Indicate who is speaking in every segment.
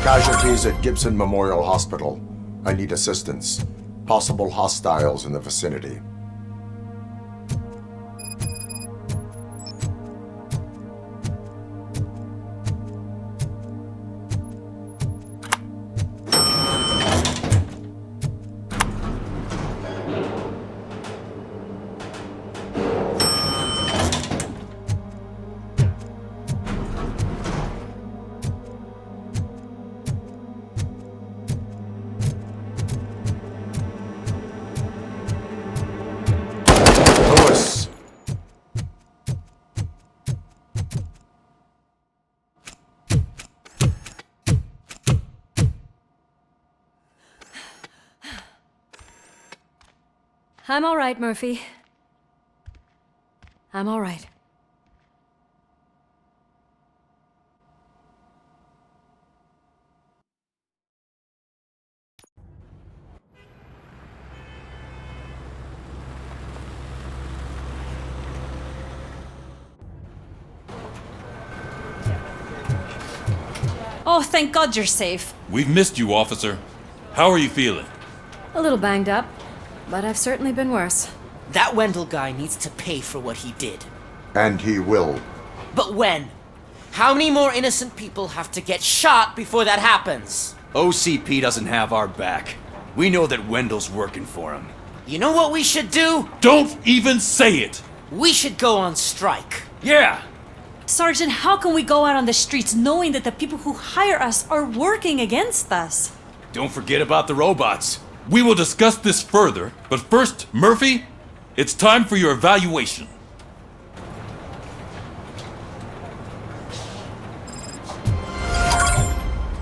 Speaker 1: Casualties at Gibson Memorial Hospital. I need assistance. Possible hostiles in the vicinity.
Speaker 2: I'm all right, Murphy. I'm all right. Oh, thank God you're safe.
Speaker 3: We've missed you, officer. How are you feeling?
Speaker 2: A little banged up, but I've certainly been worse.
Speaker 4: That Wendell guy needs to pay for what he did.
Speaker 1: And he will.
Speaker 4: But when? How many more innocent people have to get shot before that happens?
Speaker 5: OCP doesn't have our back. We know that Wendell's working for him.
Speaker 4: You know what we should do?
Speaker 3: Don't even say it!
Speaker 4: We should go on strike.
Speaker 5: Yeah!
Speaker 2: Sergeant, how can we go out on the streets knowing that the people who hire us are working against us?
Speaker 5: Don't forget about the robots.
Speaker 3: We will discuss this further, but first, Murphy, it's time for your evaluation.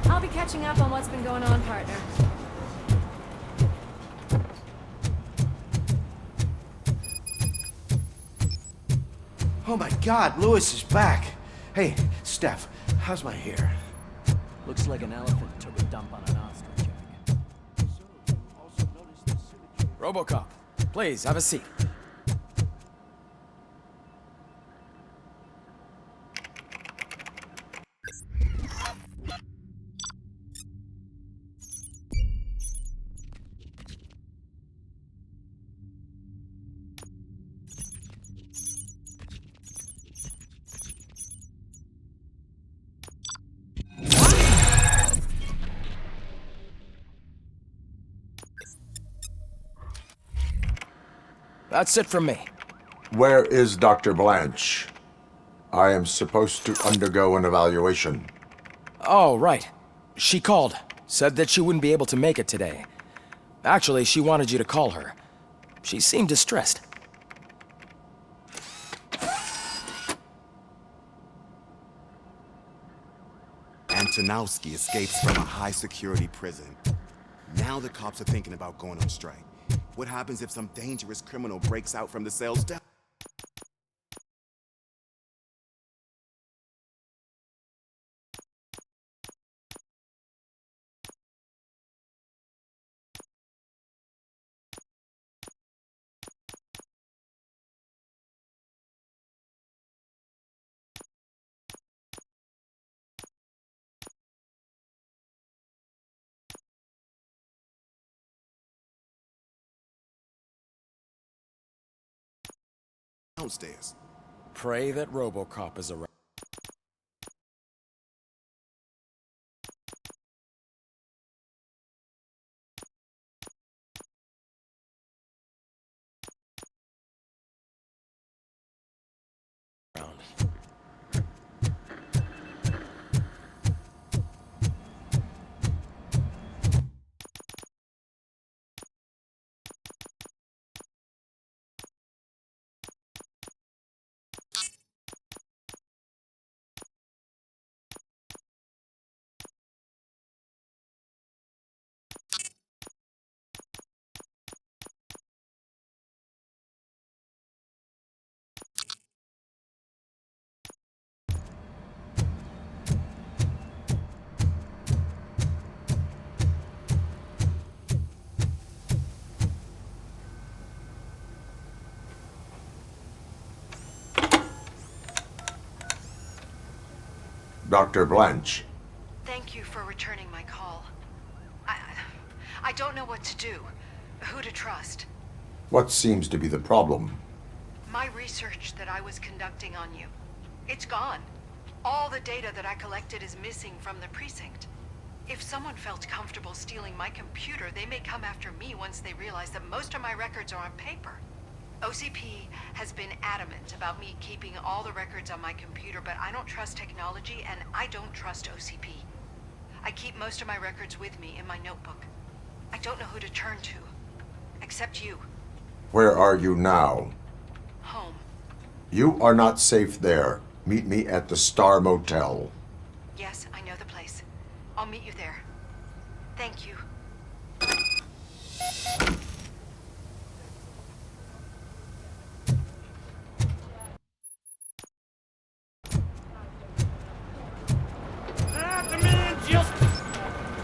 Speaker 2: I'll be catching up on what's been going on, partner.
Speaker 6: Oh my God, Lewis is back. Hey, Steph, how's my hair?
Speaker 7: Looks like an elephant took a dump on an ostrich egg.
Speaker 8: RoboCop, please have a seat. That's it from me.
Speaker 1: Where is Dr. Blanche? I am supposed to undergo an evaluation.
Speaker 8: Oh, right. She called. Said that she wouldn't be able to make it today. Actually, she wanted you to call her. She seemed distressed.
Speaker 9: Antonowski escapes from a high-security prison. Now the cops are thinking about going on strike. What happens if some dangerous criminal breaks out from the cells down? Downstairs.
Speaker 8: Pray that RoboCop is around.
Speaker 1: Dr. Blanche.
Speaker 10: Thank you. you for returning my call. I don't know what to do, who to trust.
Speaker 1: What seems to be the problem?
Speaker 10: My research that I was conducting on you, it's gone. All the data that I collected is missing from the precinct. If someone felt comfortable stealing my computer, they may come after me once they realize that most of my records are on paper. OCP has been adamant about me keeping all the records on my computer, but I don't trust technology and I don't trust OCP. I keep most of my records with me in my notebook. I don't know who to turn to, except you.
Speaker 1: Where are you now?
Speaker 10: Home.
Speaker 1: You are not safe there. Meet me at the Star Motel.
Speaker 10: Yes, I know the place. I'll meet you there. Thank you.
Speaker 11: I demand justice.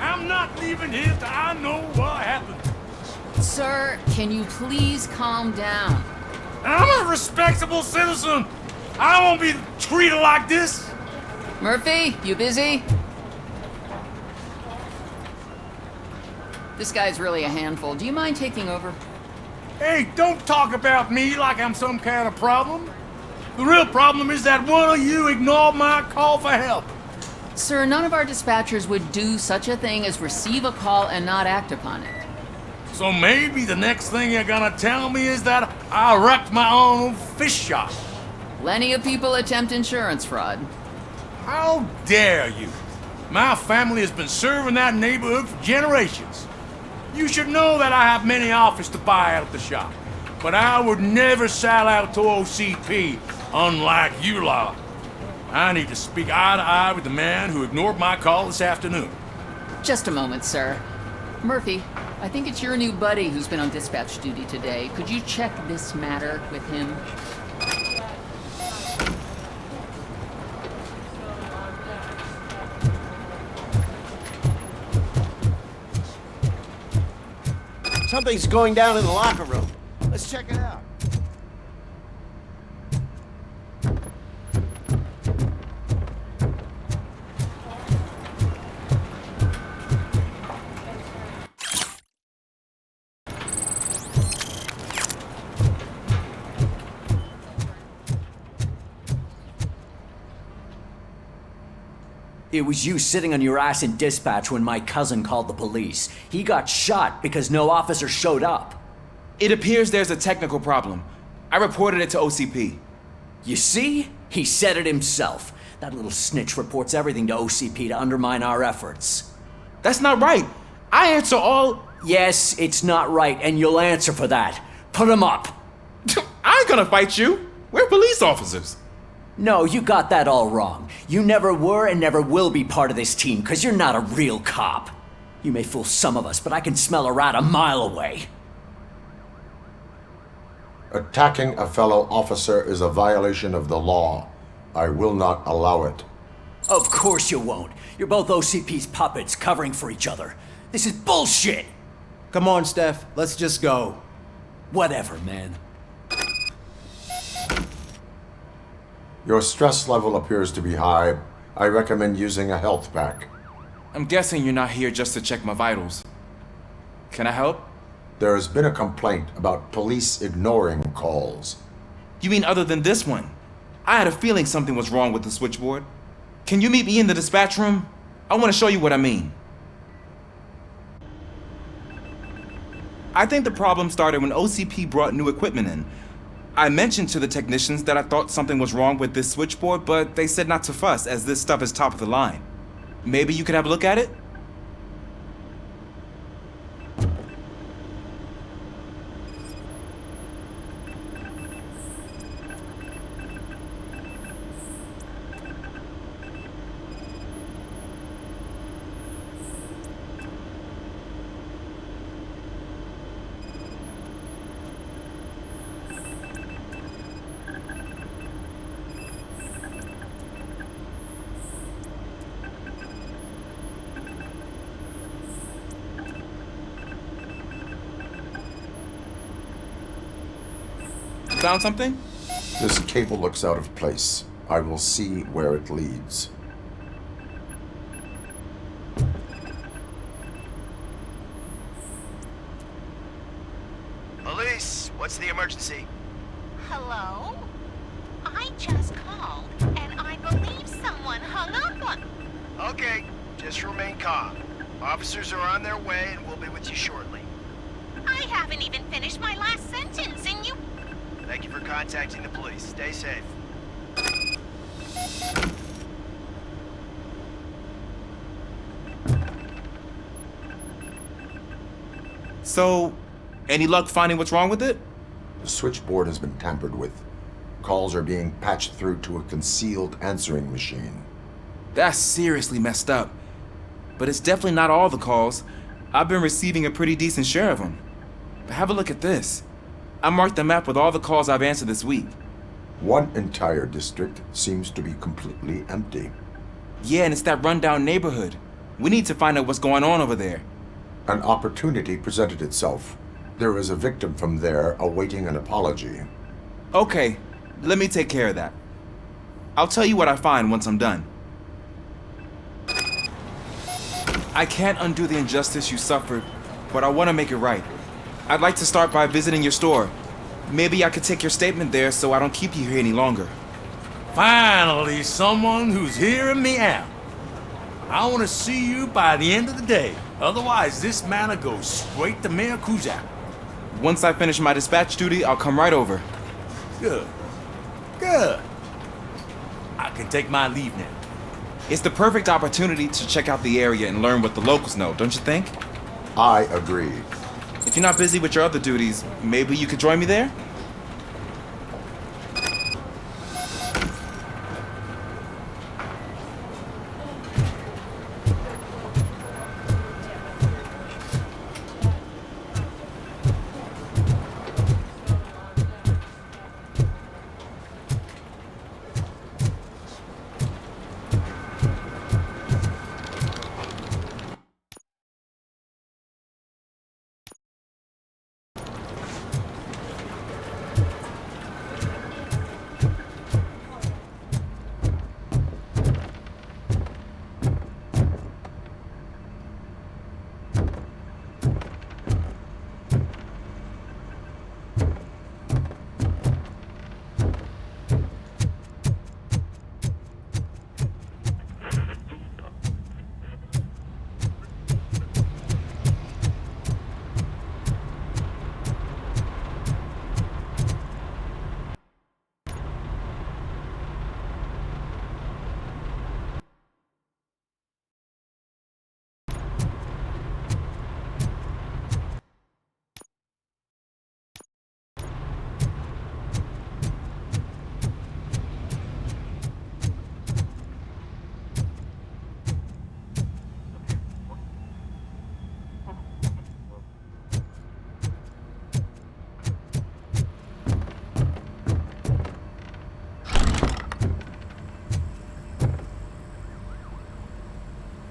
Speaker 11: I'm not leaving here till I know what happened.
Speaker 12: Sir, can you please calm down?
Speaker 11: I'm a respectable citizen. I won't be treated like this.
Speaker 12: Murphy, you busy? This guy's really a handful. Do you mind taking over?
Speaker 11: Hey, don't talk about me like I'm some kind of problem. The real problem is that one of you ignored my call for help.
Speaker 12: Sir, none of our dispatchers would do such a thing as receive a call and not act upon it.
Speaker 11: So maybe the next thing you're gonna tell me is that I wrecked my own fish shop.
Speaker 12: Plenty of people attempt insurance fraud.
Speaker 11: How dare you? My family has been serving that neighborhood for generations. You should know that I have many offers to buy out the shop, but I would never sell out to OCP, unlike you lot. I need to speak eye to eye with the man who ignored my call this afternoon.
Speaker 12: Just a moment, sir. Murphy, I think it's your new buddy who's been on dispatch duty today. Could you check this matter with him?
Speaker 6: Something's going down in the locker room. Let's check it out.
Speaker 7: It was you sitting on your ass in dispatch when my cousin called the police. He got shot because no officer showed up.
Speaker 13: It appears there's a technical problem. I reported it to OCP.
Speaker 7: You see? He said it himself. That little snitch reports everything to OCP to undermine our efforts.
Speaker 13: That's not right. I answer all...
Speaker 7: Yes, it's not right, and you'll answer for that. Put him up.
Speaker 13: I ain't gonna fight you. We're police officers.
Speaker 7: No, you got that all wrong. You never were and never will be part of this team, because you're not a real cop. You may fool some of us, but I can smell a rat a mile away.
Speaker 1: Attacking a fellow officer is a violation of the law. I will not allow it.
Speaker 7: Of course you won't. You're both OCP's puppets covering for each other. This is bullshit!
Speaker 6: Come on, Steph. Let's just go.
Speaker 7: Whatever, man.
Speaker 1: Your stress level appears to be high. I recommend using a health pack.
Speaker 13: I'm guessing you're not here just to check my vitals. Can I help?
Speaker 1: There has been a complaint about police ignoring calls.
Speaker 13: You mean other than this one? I had a feeling something was wrong with the switchboard. Can you meet me in the dispatch room? I want to show you what I mean. I think the problem started when OCP brought new equipment in. I mentioned to the technicians that I thought something was wrong with this switchboard, but they said not to fuss as this stuff is top of the line. Maybe you could have a look at it? Found something?
Speaker 1: This cable looks out of place. I will see where it leads.
Speaker 14: What's the emergency?
Speaker 15: Hello? I just called, and I believe someone hung up on...
Speaker 14: Okay, just remain calm. Officers are on their way, and we'll be with you shortly.
Speaker 15: I haven't even finished my last sentence, and you...
Speaker 14: Thank you for contacting the police. Stay safe.
Speaker 13: So, any luck finding what's wrong with it?
Speaker 1: The switchboard has been tampered with. Calls are being patched through to a concealed answering machine.
Speaker 13: That's seriously messed up. But it's definitely not all the calls. I've been receiving a pretty decent share of them. But have a look at this. I marked the map with all the calls I've answered this week.
Speaker 1: One entire district seems to be completely empty.
Speaker 13: Yeah, and it's that rundown neighborhood. We need to find out what's going on over there.
Speaker 1: An opportunity presented itself. There is a victim from there awaiting an apology.
Speaker 13: Okay, let me take care of that. I'll tell you what I find once I'm done. I can't undo the injustice you suffered, but I want to make it right. I'd like to start by visiting your store. Maybe I could take your statement there so I don't keep you here any longer.
Speaker 11: Finally, someone who's hearing me out. I want to see you by the end of the day. Otherwise, this matter goes straight to Mayor Kuzak.
Speaker 13: Once I finish my dispatch duty, I'll come right over.
Speaker 11: Good. Good. I can take my leave now.
Speaker 13: It's the perfect opportunity to check out the area and learn what the locals know, don't you think?
Speaker 1: I agree.
Speaker 13: If you're not busy with your other duties, maybe you could join me there?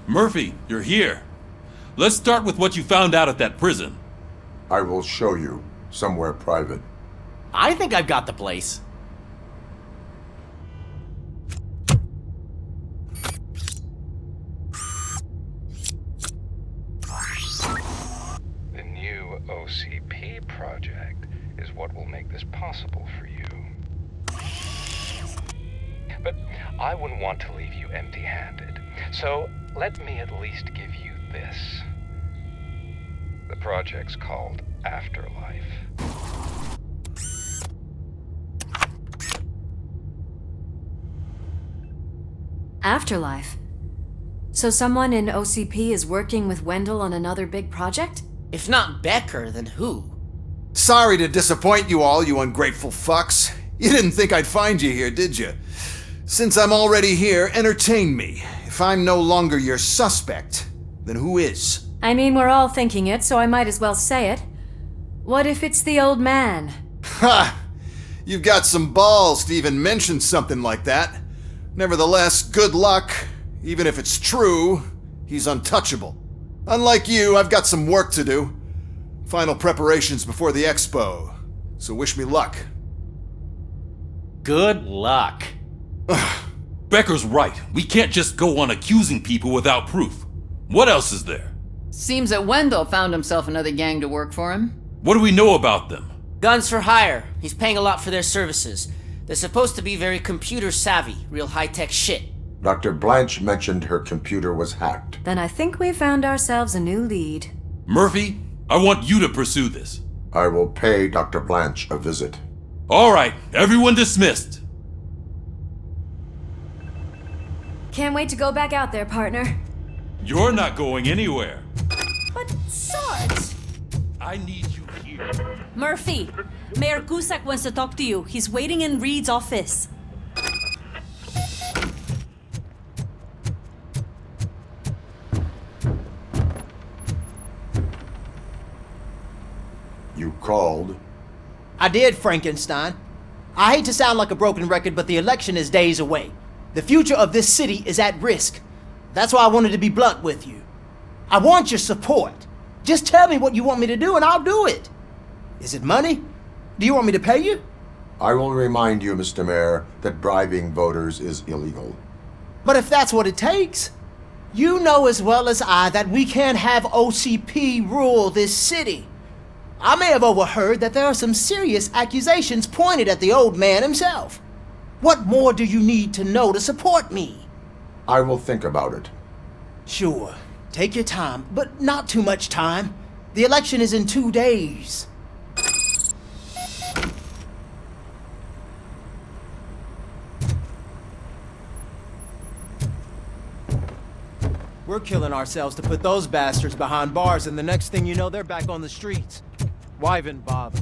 Speaker 3: Murphy, you're here. Let's start with what you found out at that prison.
Speaker 1: I will show you somewhere private.
Speaker 4: I think I've got the place.
Speaker 16: The new OCP project is what will make this possible for you. But I wouldn't want to leave you empty-handed, so let me at least give you this. The project's called Afterlife.
Speaker 2: Afterlife? So someone in OCP is working with Wendell on another big project?
Speaker 4: If not Becker, then who?
Speaker 6: Sorry to disappoint you all, you ungrateful fucks. You didn't think I'd find you here, did you? Since I'm already here, entertain me. If I'm no longer your suspect, then who is?
Speaker 2: I mean, we're all thinking it, so I might as well say it. What if it's the old man?
Speaker 6: Ha! You've got some balls to even mention something like that. Nevertheless, good luck. Even if it's true, he's untouchable. Unlike you, I've got some work to do. Final preparations before the expo. So wish me luck.
Speaker 4: Good luck.
Speaker 3: Becker's right. We can't just go on accusing people without proof. What else is there?
Speaker 12: Seems that Wendell found himself another gang to work for him.
Speaker 3: What do we know about them?
Speaker 4: Guns for hire. He's paying a lot for their services. They're supposed to be very computer savvy, real high-tech shit.
Speaker 1: Dr. Blanche mentioned her computer was hacked.
Speaker 2: Then I think we found ourselves a new lead.
Speaker 3: Murphy, I want you to pursue this.
Speaker 1: I will pay Dr. Blanche a visit.
Speaker 3: All right, everyone dismissed.
Speaker 2: Can't wait to go back out there, partner.
Speaker 3: You're not going anywhere.
Speaker 17: But, Sarge!
Speaker 3: I need you here.
Speaker 17: Murphy, Mayor Cusack wants to talk to you. He's waiting in Reed's office.
Speaker 1: You called?
Speaker 18: I did, Frankenstein. I hate to sound like a broken record, but the election is days away. The future of this city is at risk. That's why I wanted to be blunt with you. I want your support. Just tell me what you want me to do and I'll do it. Is it money? Do you want me to pay you?
Speaker 1: I will remind you, Mr. Mayor, that bribing voters is illegal.
Speaker 18: But if that's what it takes, you know as well as I that we can't have OCP rule this city. I may have overheard that there are some serious accusations pointed at the old man himself. What more do you need to know to support me?
Speaker 1: I will think about it.
Speaker 18: Sure. Take your time, but not too much time. The election is in 2 days. We're killing ourselves to put those bastards behind bars, and the next thing you know, they're back on the streets. Why even bother?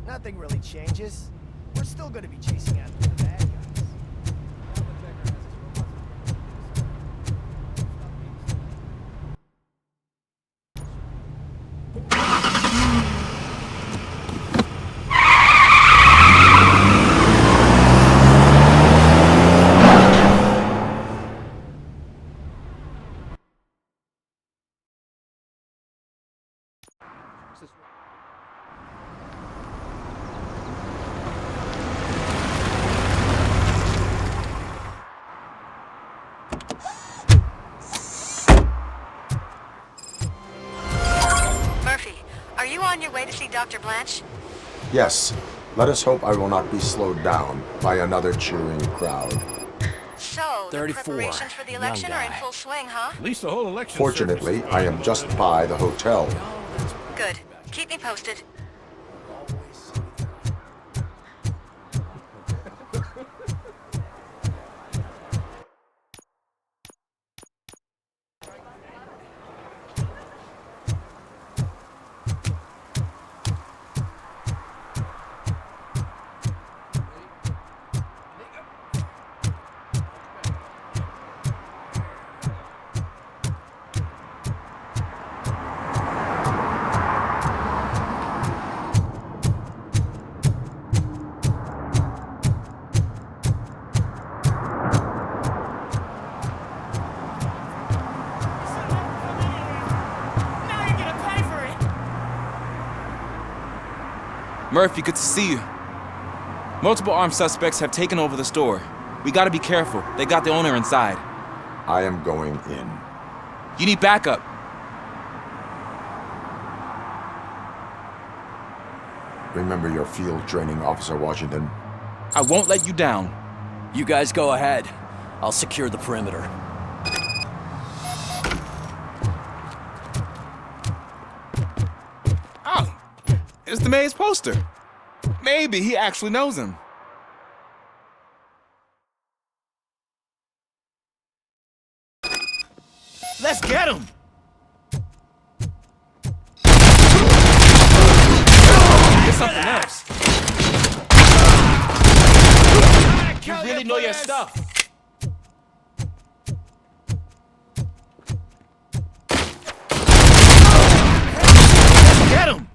Speaker 14: Nothing really changes. We're still gonna be chasing after the bad guys.
Speaker 10: Are you on your way to see Dr. Blanche?
Speaker 1: Yes. Let us hope I will not be slowed down by another cheering crowd.
Speaker 10: So, the
Speaker 8: 34.
Speaker 10: preparations for the election
Speaker 8: Young
Speaker 10: are in
Speaker 8: guy.
Speaker 10: full swing, huh?
Speaker 11: At least the whole election.
Speaker 1: Fortunately, I am just by the hotel.
Speaker 10: Good. Keep me posted.
Speaker 13: Murphy, good to see you. Multiple armed suspects have taken over the store. We gotta be careful. They got the owner inside.
Speaker 1: I am going in.
Speaker 13: You need backup.
Speaker 1: Remember your field training, Officer Washington.
Speaker 13: I won't let you down.
Speaker 7: You guys go ahead. I'll secure the perimeter.
Speaker 13: Oh, it's the mayor's poster. Maybe he actually knows him.
Speaker 11: Let's get him!
Speaker 13: It's something else. You really know your stuff.
Speaker 11: Get him!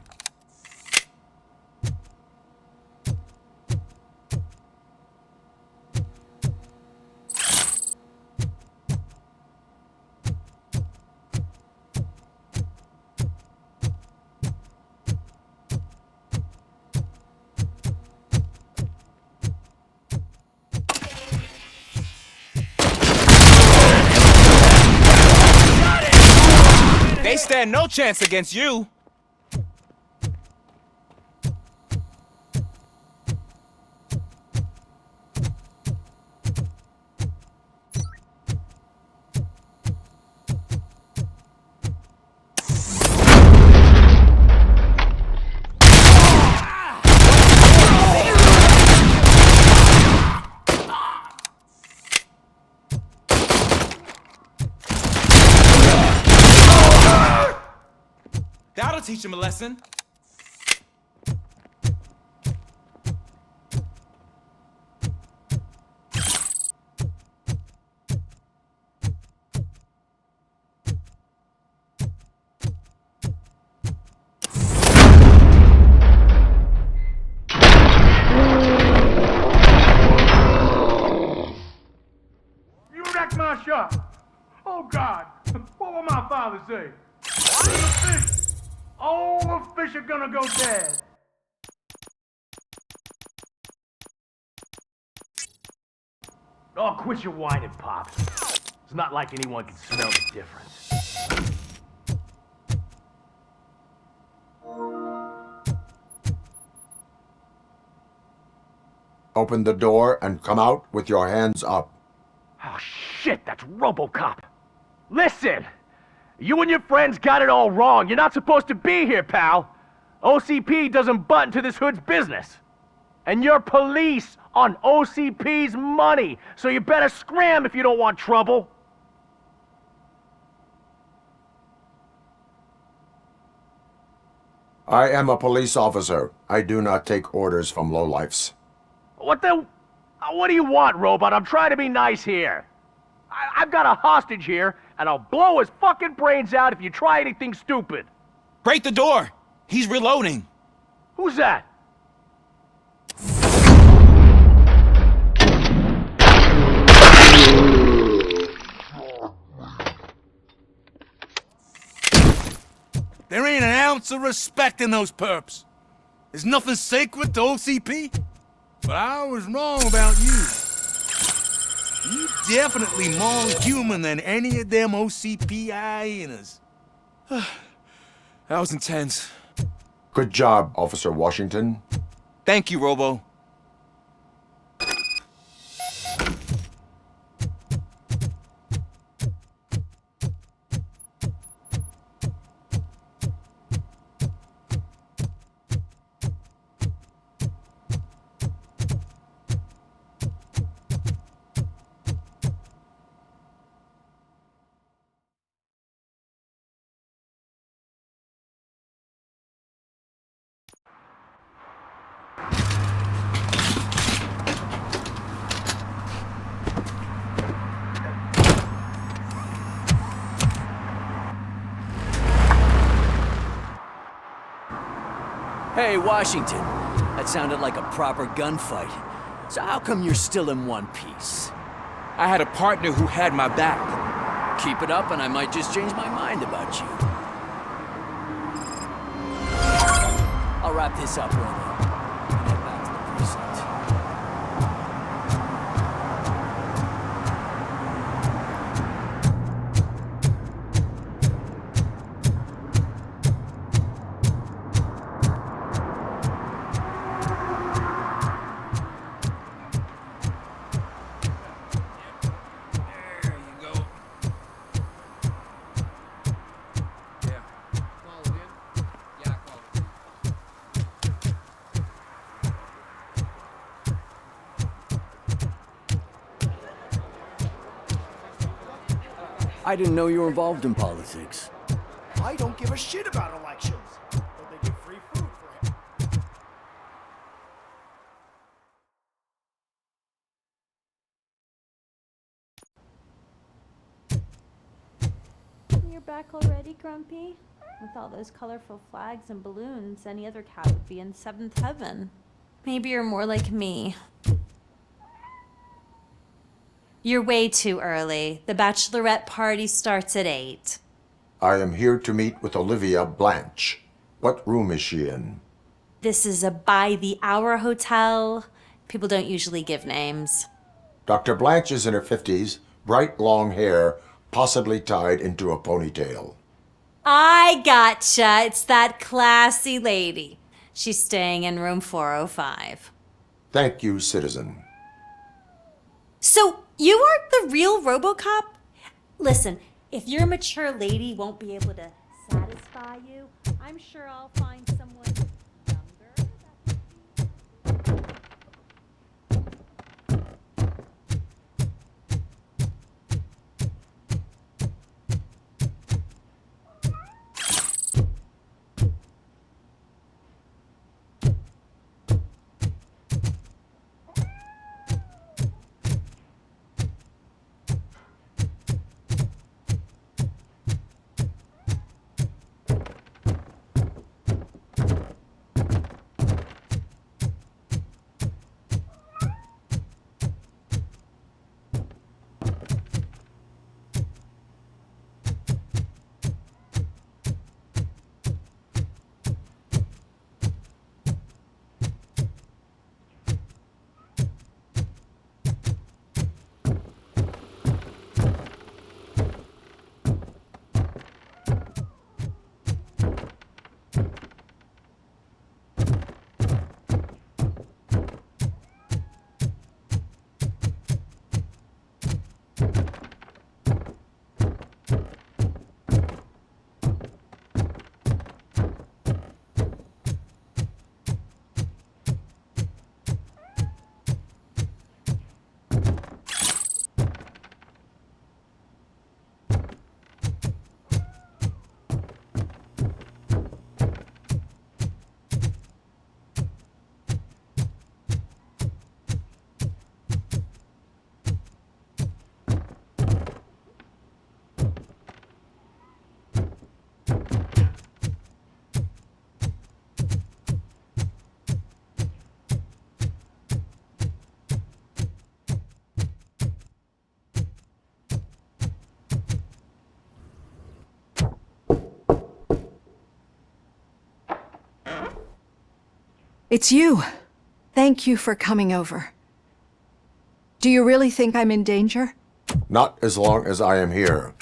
Speaker 13: They stand no chance against you. That'll teach him a lesson.
Speaker 11: You wrecked my shop. Oh, God. What will my father say? The fish. All the fish are gonna go bad. Oh, quit your whining, Pops. It's not like anyone can smell the difference.
Speaker 1: Open the door and come out with your hands up.
Speaker 11: Oh, shit, that's RoboCop. Listen! You and your friends got it all wrong. You're not supposed to be here, pal. OCP doesn't butt into this hood's business. And you're police on OCP's money, so you better scram if you don't want trouble.
Speaker 1: I am a police officer. I do not take orders from lowlifes.
Speaker 11: What do you want, Robot? I'm trying to be nice here. I've got a hostage here, and I'll blow his fucking brains out if you try anything stupid.
Speaker 13: Break the door! He's reloading.
Speaker 11: Who's that?
Speaker 19: There ain't an ounce of respect in those perps. There's nothing sacred to OCP. But I was wrong about you. You definitely more human than any of them OCP hyenas.
Speaker 13: That was intense.
Speaker 1: Good job, Officer Washington.
Speaker 13: Thank you, Robo.
Speaker 7: Hey, Washington. That sounded like a proper gunfight. So how come you're still in one piece?
Speaker 13: I had a partner who had my back.
Speaker 7: Keep it up and I might just change my mind about you. I'll wrap this up, Robo. Head back to the precinct. I didn't know you were involved in politics.
Speaker 14: I don't give a shit about elections, but they give free food for him.
Speaker 20: You're back already, Grumpy? With all those colorful flags and balloons, any other cat would be in seventh heaven. Maybe you're more like me. You're way too early. The bachelorette party starts at 8.
Speaker 1: I am here to meet with Olivia Blanche. What room is she in?
Speaker 20: This is a by-the-hour hotel. People don't usually give names.
Speaker 1: Dr. Blanche is in her 50s, bright long hair, possibly tied into a ponytail.
Speaker 20: I gotcha. It's that classy lady. She's staying in room 405.
Speaker 1: Thank you, citizen.
Speaker 20: So, you aren't the real RoboCop? Listen, if your mature lady won't be able to satisfy you, I'm sure I'll find someone younger.
Speaker 21: It's you. Thank you for coming over. Do you really think I'm in danger?
Speaker 1: Not as long as I am here.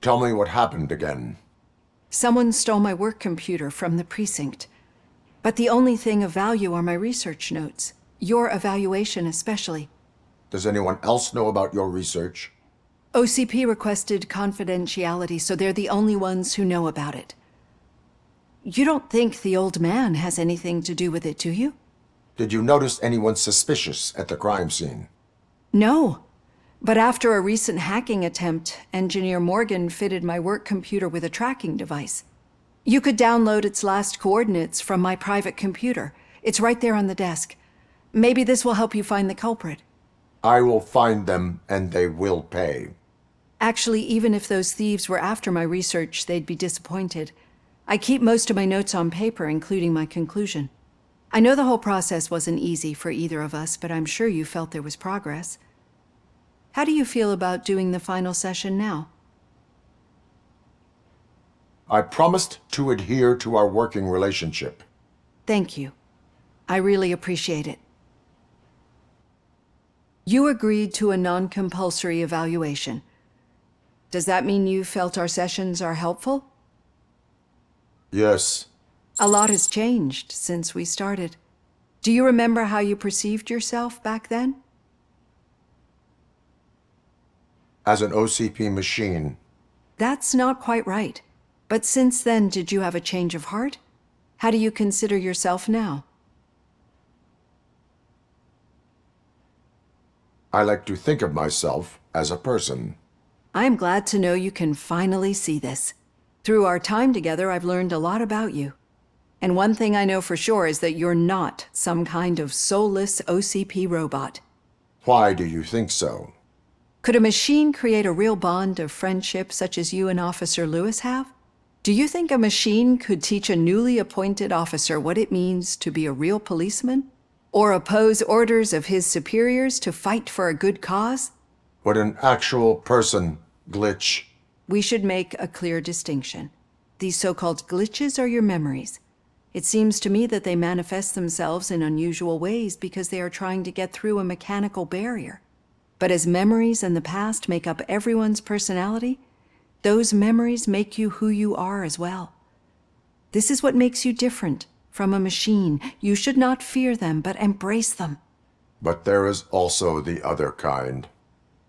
Speaker 1: Tell me what happened again.
Speaker 21: Someone stole my work computer from the precinct. But the only thing of value are my research notes. Your evaluation especially.
Speaker 1: Does anyone else know about your research?
Speaker 21: OCP requested confidentiality, so they're the only ones who know about it. You don't think the old man has anything to do with it, do you?
Speaker 1: Did you notice anyone suspicious at the crime scene?
Speaker 21: No. But after a recent hacking attempt, Engineer Morgan fitted my work computer with a tracking device. You could download its last coordinates from my private computer. It's right there on the desk. Maybe this will help you find the culprit.
Speaker 1: I will find them, and they will pay.
Speaker 21: Actually, even if those thieves were after my research, they'd be disappointed. I keep most of my notes on paper, including my conclusion. I know the whole process wasn't easy for either of us, but I'm sure you felt there was progress. How do you feel about doing the final session now?
Speaker 1: I promised to adhere to our working relationship.
Speaker 21: Thank you. I really appreciate it. You agreed to a non-compulsory evaluation. Does that mean you felt our sessions are helpful?
Speaker 1: Yes.
Speaker 21: A lot has changed since we started. Do you remember how you perceived yourself back then?
Speaker 1: As an OCP machine.
Speaker 21: That's not quite right. But since then, did you have a change of heart? How do you consider yourself now?
Speaker 1: I like to think of myself as a person.
Speaker 21: I am glad to know you can finally see this. Through our time together, I've learned a lot about you. And one thing I know for sure is that you're not some kind of soulless OCP robot.
Speaker 1: Why do you think so?
Speaker 21: Could a machine create a real bond of friendship such as you and Officer Lewis have? Do you think a machine could teach a newly appointed officer what it means to be a real policeman? Or oppose orders of his superiors to fight for a good cause?
Speaker 1: Would an actual person glitch?
Speaker 21: We should make a clear distinction. These so-called glitches are your memories. It seems to me that they manifest themselves in unusual ways because they are trying to get through a mechanical barrier. But as memories and the past make up everyone's personality, those memories make you who you are as well. This is what makes you different from a machine. You should not fear them, but embrace them.
Speaker 1: But there is also the other kind.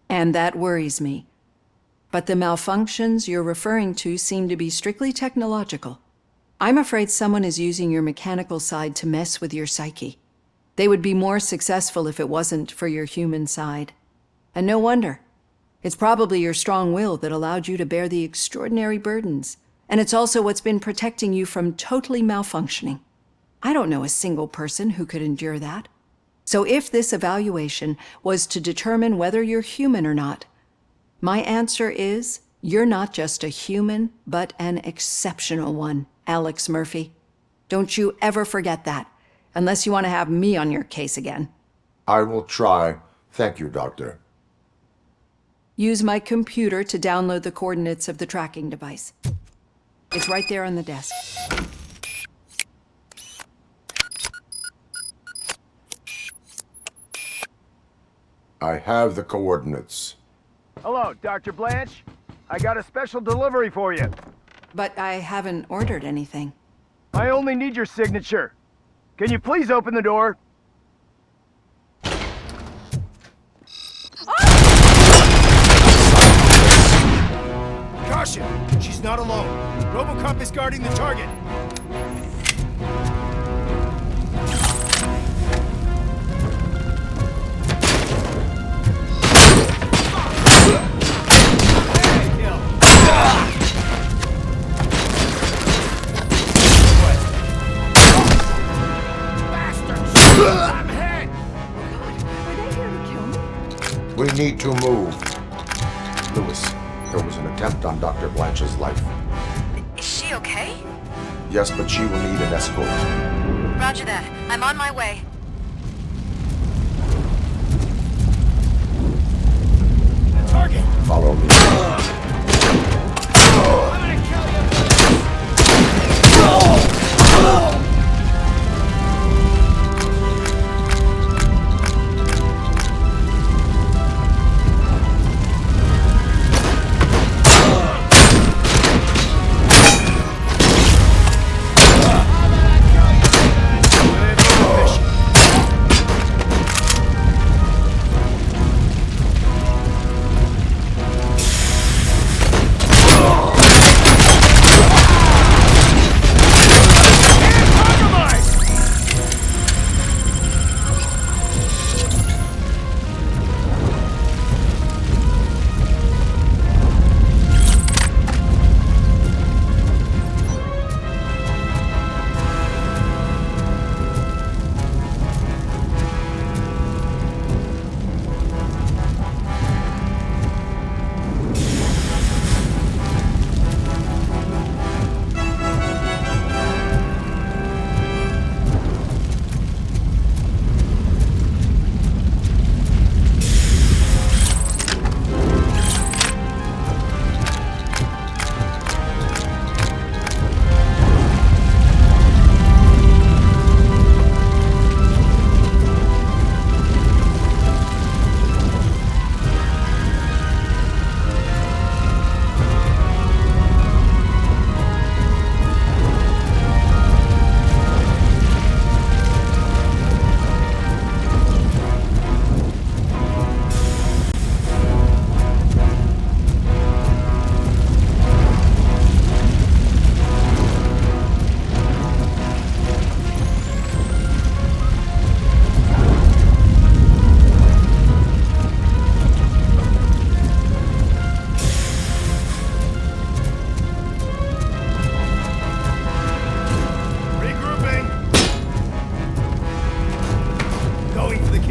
Speaker 21: And that worries me. But the malfunctions you're referring to seem to be strictly technological. I'm afraid someone is using your mechanical side to mess with your psyche. They would be more successful if it wasn't for your human side. And no wonder. It's probably your strong will that allowed you to bear the extraordinary burdens. And it's also what's been protecting you from totally malfunctioning. I don't know a single person who could endure that. So if this evaluation was to determine whether you're human or not, my answer is, you're not just a human, but an exceptional one, Alex Murphy. Don't you ever forget that, unless you want to have me on your case again.
Speaker 1: I will try. Thank you, Doctor.
Speaker 21: Use my computer to download the coordinates of the tracking device. It's right there on the desk.
Speaker 1: I have the coordinates.
Speaker 14: Hello, Dr. Blanche. I got a special delivery for you.
Speaker 21: But I haven't ordered anything.
Speaker 14: I only need your signature. Can you please open the door? Caution! She's not alone. RoboCop is guarding the target.
Speaker 1: We need to move. Lewis, there was an attempt on Dr. Blanche's life.
Speaker 10: Is she okay?
Speaker 1: Yes, but she will need an escort.
Speaker 10: Roger that. I'm on my way.
Speaker 14: Target!
Speaker 1: Follow me.
Speaker 14: I'm gonna kill you!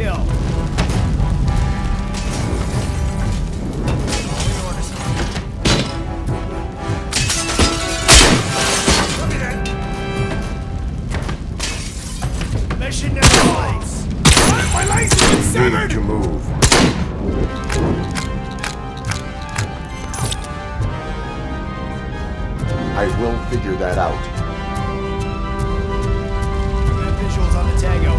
Speaker 18: kill.
Speaker 14: Mission in place. My legs have been severed.
Speaker 1: Need to move. I will figure that out.
Speaker 18: We have visuals on the Tango.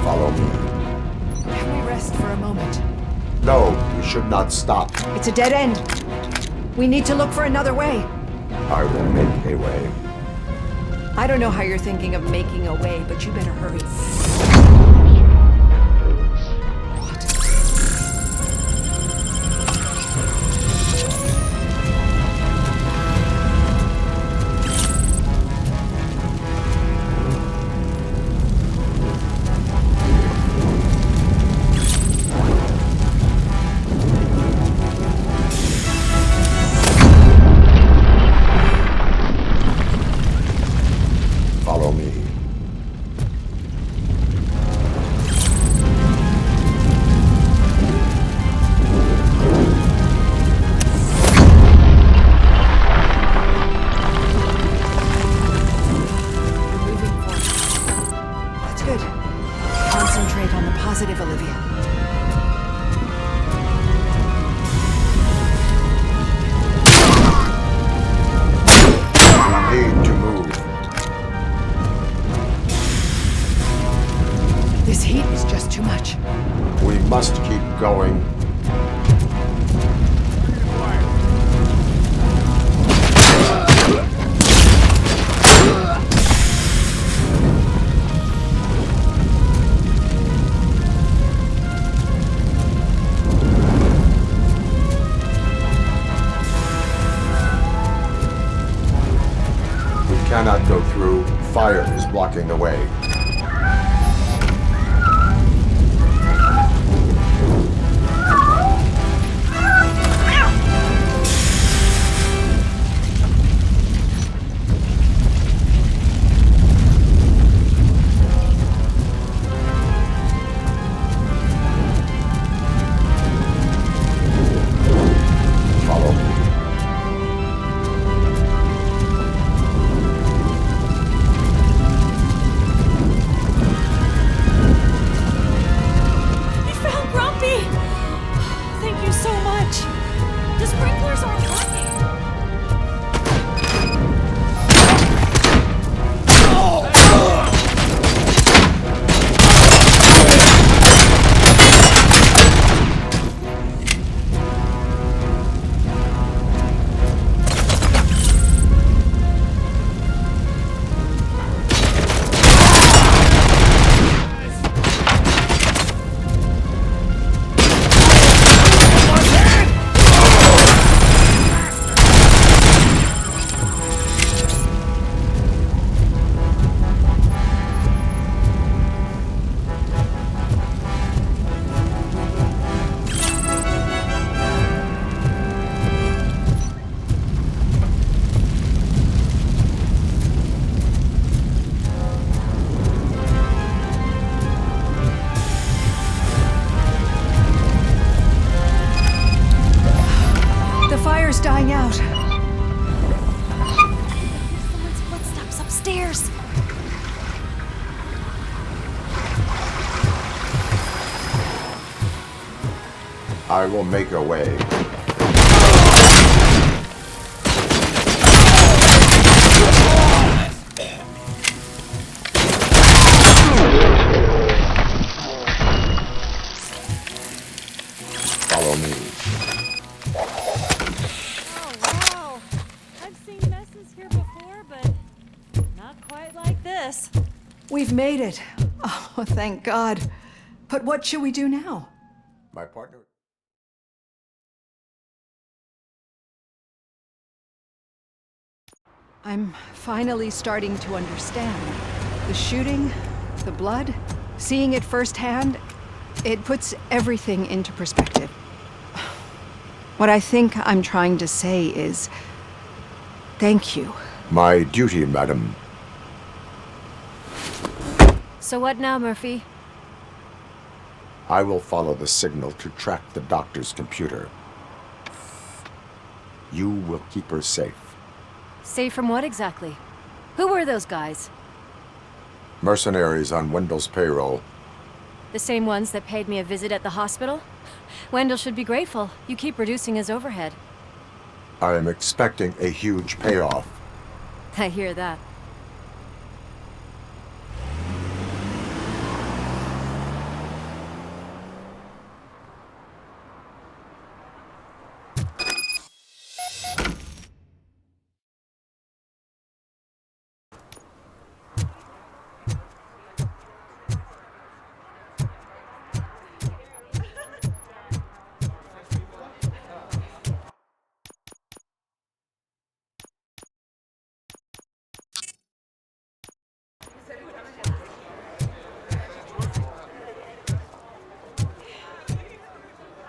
Speaker 1: Follow me.
Speaker 21: Can we rest for a moment?
Speaker 1: No, we should not stop.
Speaker 21: It's a dead end. We need to look for another way.
Speaker 1: I will make a way.
Speaker 21: I don't know how you're thinking of making a way, but you better hurry.
Speaker 1: Follow me.
Speaker 21: That's good. Concentrate on the positive, Olivia.
Speaker 1: We need to move.
Speaker 21: This heat is just too much.
Speaker 1: We must keep going. We cannot go through. Fire is blocking the way. Follow me.
Speaker 20: You found Grumpy! Thank you so much. The sprinklers aren't working.
Speaker 21: The fire's dying out.
Speaker 20: Someone's footsteps upstairs.
Speaker 1: I will make a way. Follow me.
Speaker 20: Oh, wow. I've seen messes here before, but not quite like this.
Speaker 21: We've made it. Oh, thank God. But what should we do now?
Speaker 1: My partner.
Speaker 21: I'm finally starting to understand. The shooting, the blood, Seeing it firsthand, it puts everything into perspective. What I think I'm trying to say is, thank you.
Speaker 1: My duty, madam.
Speaker 2: So what now, Murphy?
Speaker 1: I will follow the signal to track the doctor's computer. You will keep her safe.
Speaker 2: Safe from what exactly? Who were those guys?
Speaker 1: Mercenaries on Wendell's payroll.
Speaker 2: The same ones that paid me a visit at the hospital? Wendell should be grateful. You keep reducing his overhead.
Speaker 1: I am expecting a huge payoff.
Speaker 2: I hear that.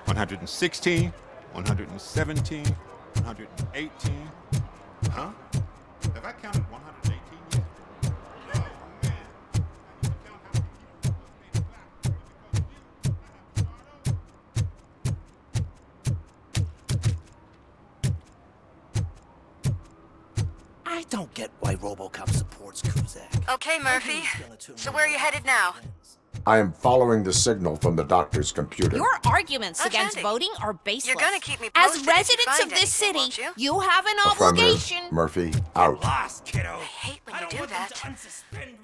Speaker 5: $116, $117, $118. Huh? Have I counted 118 yet? Oh, man.
Speaker 22: I don't get why RoboCop supports Kuzak.
Speaker 10: Okay, Murphy. So where are you headed now?
Speaker 1: I am following the signal from the doctor's computer.
Speaker 15: Your arguments against voting are baseless.
Speaker 10: You're gonna keep me
Speaker 15: As
Speaker 10: posted if you
Speaker 15: residents
Speaker 10: find
Speaker 15: of this
Speaker 10: anything,
Speaker 15: city,
Speaker 10: won't
Speaker 15: you have an
Speaker 1: Affirmative.
Speaker 15: obligation.
Speaker 1: Murphy, out.
Speaker 22: Lost, kiddo.
Speaker 10: I hate when you do that.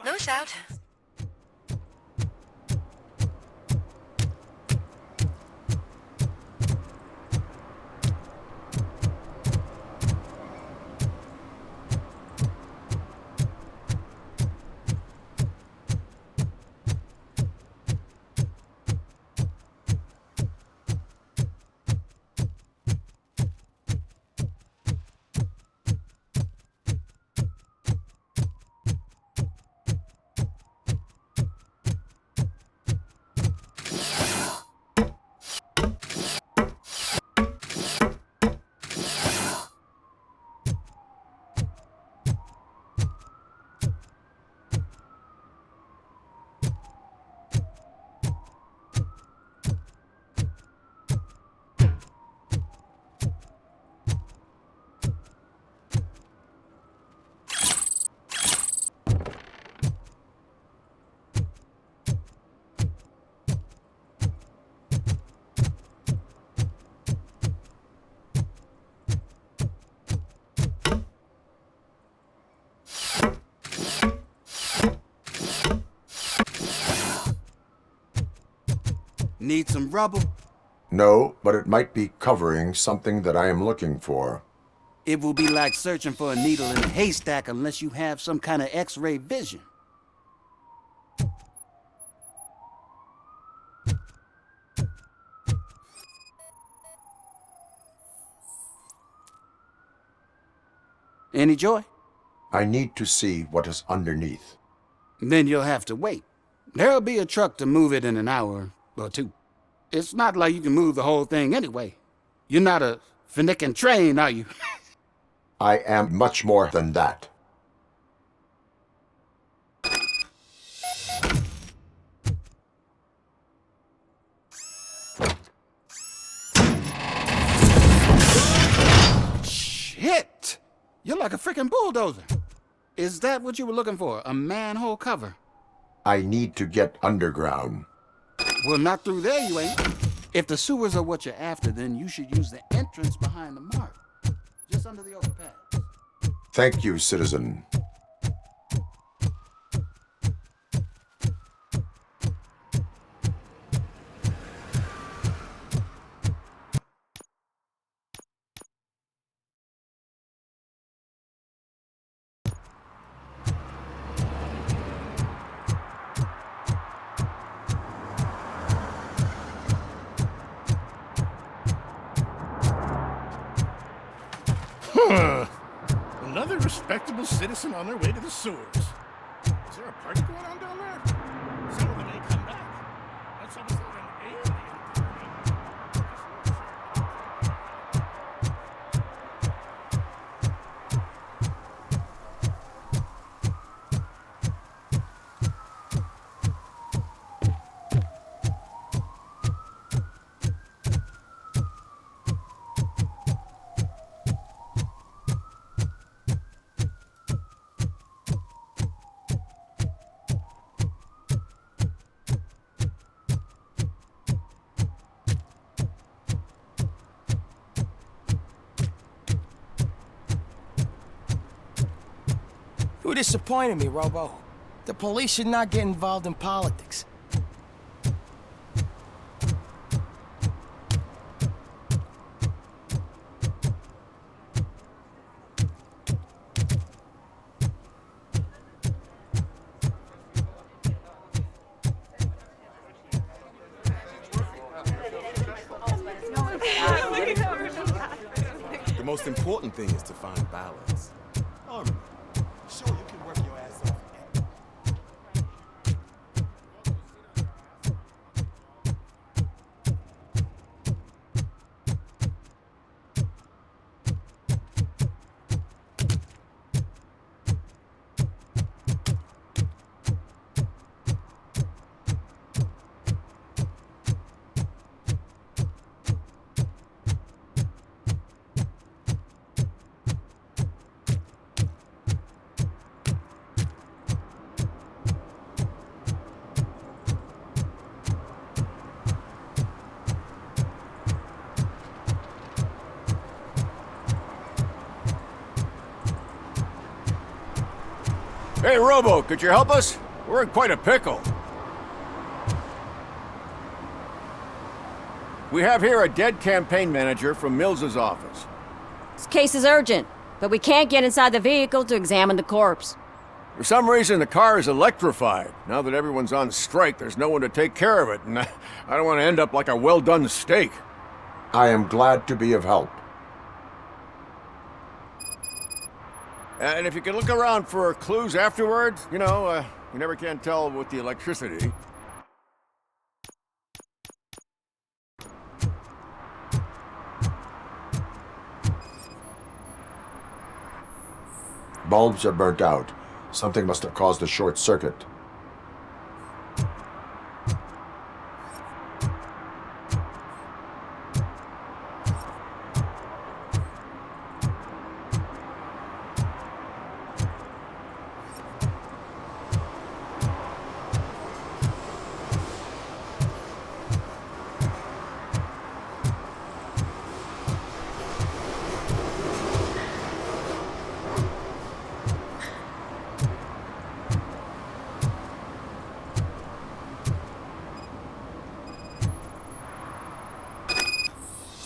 Speaker 10: Nose out.
Speaker 22: Need some rubber?
Speaker 1: No, but it might be covering something that I am looking for.
Speaker 22: It will be like searching for a needle in a haystack unless you have some kind of X-ray vision. Any joy?
Speaker 1: I need to see what is underneath.
Speaker 22: Then you'll have to wait. There'll be a truck to move it in an hour or two. It's not like you can move the whole thing anyway. You're not a finicking train, are you?
Speaker 1: I am much more than that.
Speaker 22: Shit! You're like a freaking bulldozer. Is that what you were looking for? A manhole cover?
Speaker 1: I need to get underground.
Speaker 22: Well, not through there, you ain't. If the sewers are what you're after, then you should use the entrance behind the mark. Just under the overpass.
Speaker 1: Thank you, citizen.
Speaker 19: Another respectable citizen on their way to the sewers. Is there a party going on down there? Some of them ain't coming.
Speaker 8: disappointed me, Robo. The police should not get involved in politics.
Speaker 5: The most important thing is to find balance. Sure, you can work your ass off.
Speaker 9: Hey, Robo, could you help us? We're in quite a pickle. We have here a dead campaign manager from Mills's office.
Speaker 16: This case is urgent, but we can't get inside the vehicle to examine the corpse.
Speaker 9: For some reason, the car is electrified. Now that everyone's on strike, there's no one to take care of it, and I don't want to end up like a well-done steak.
Speaker 1: I am glad to be of help.
Speaker 9: And if you can look around for clues afterwards, you know, you never can tell with the electricity.
Speaker 1: Bulbs are burnt out. Something must have caused a short circuit.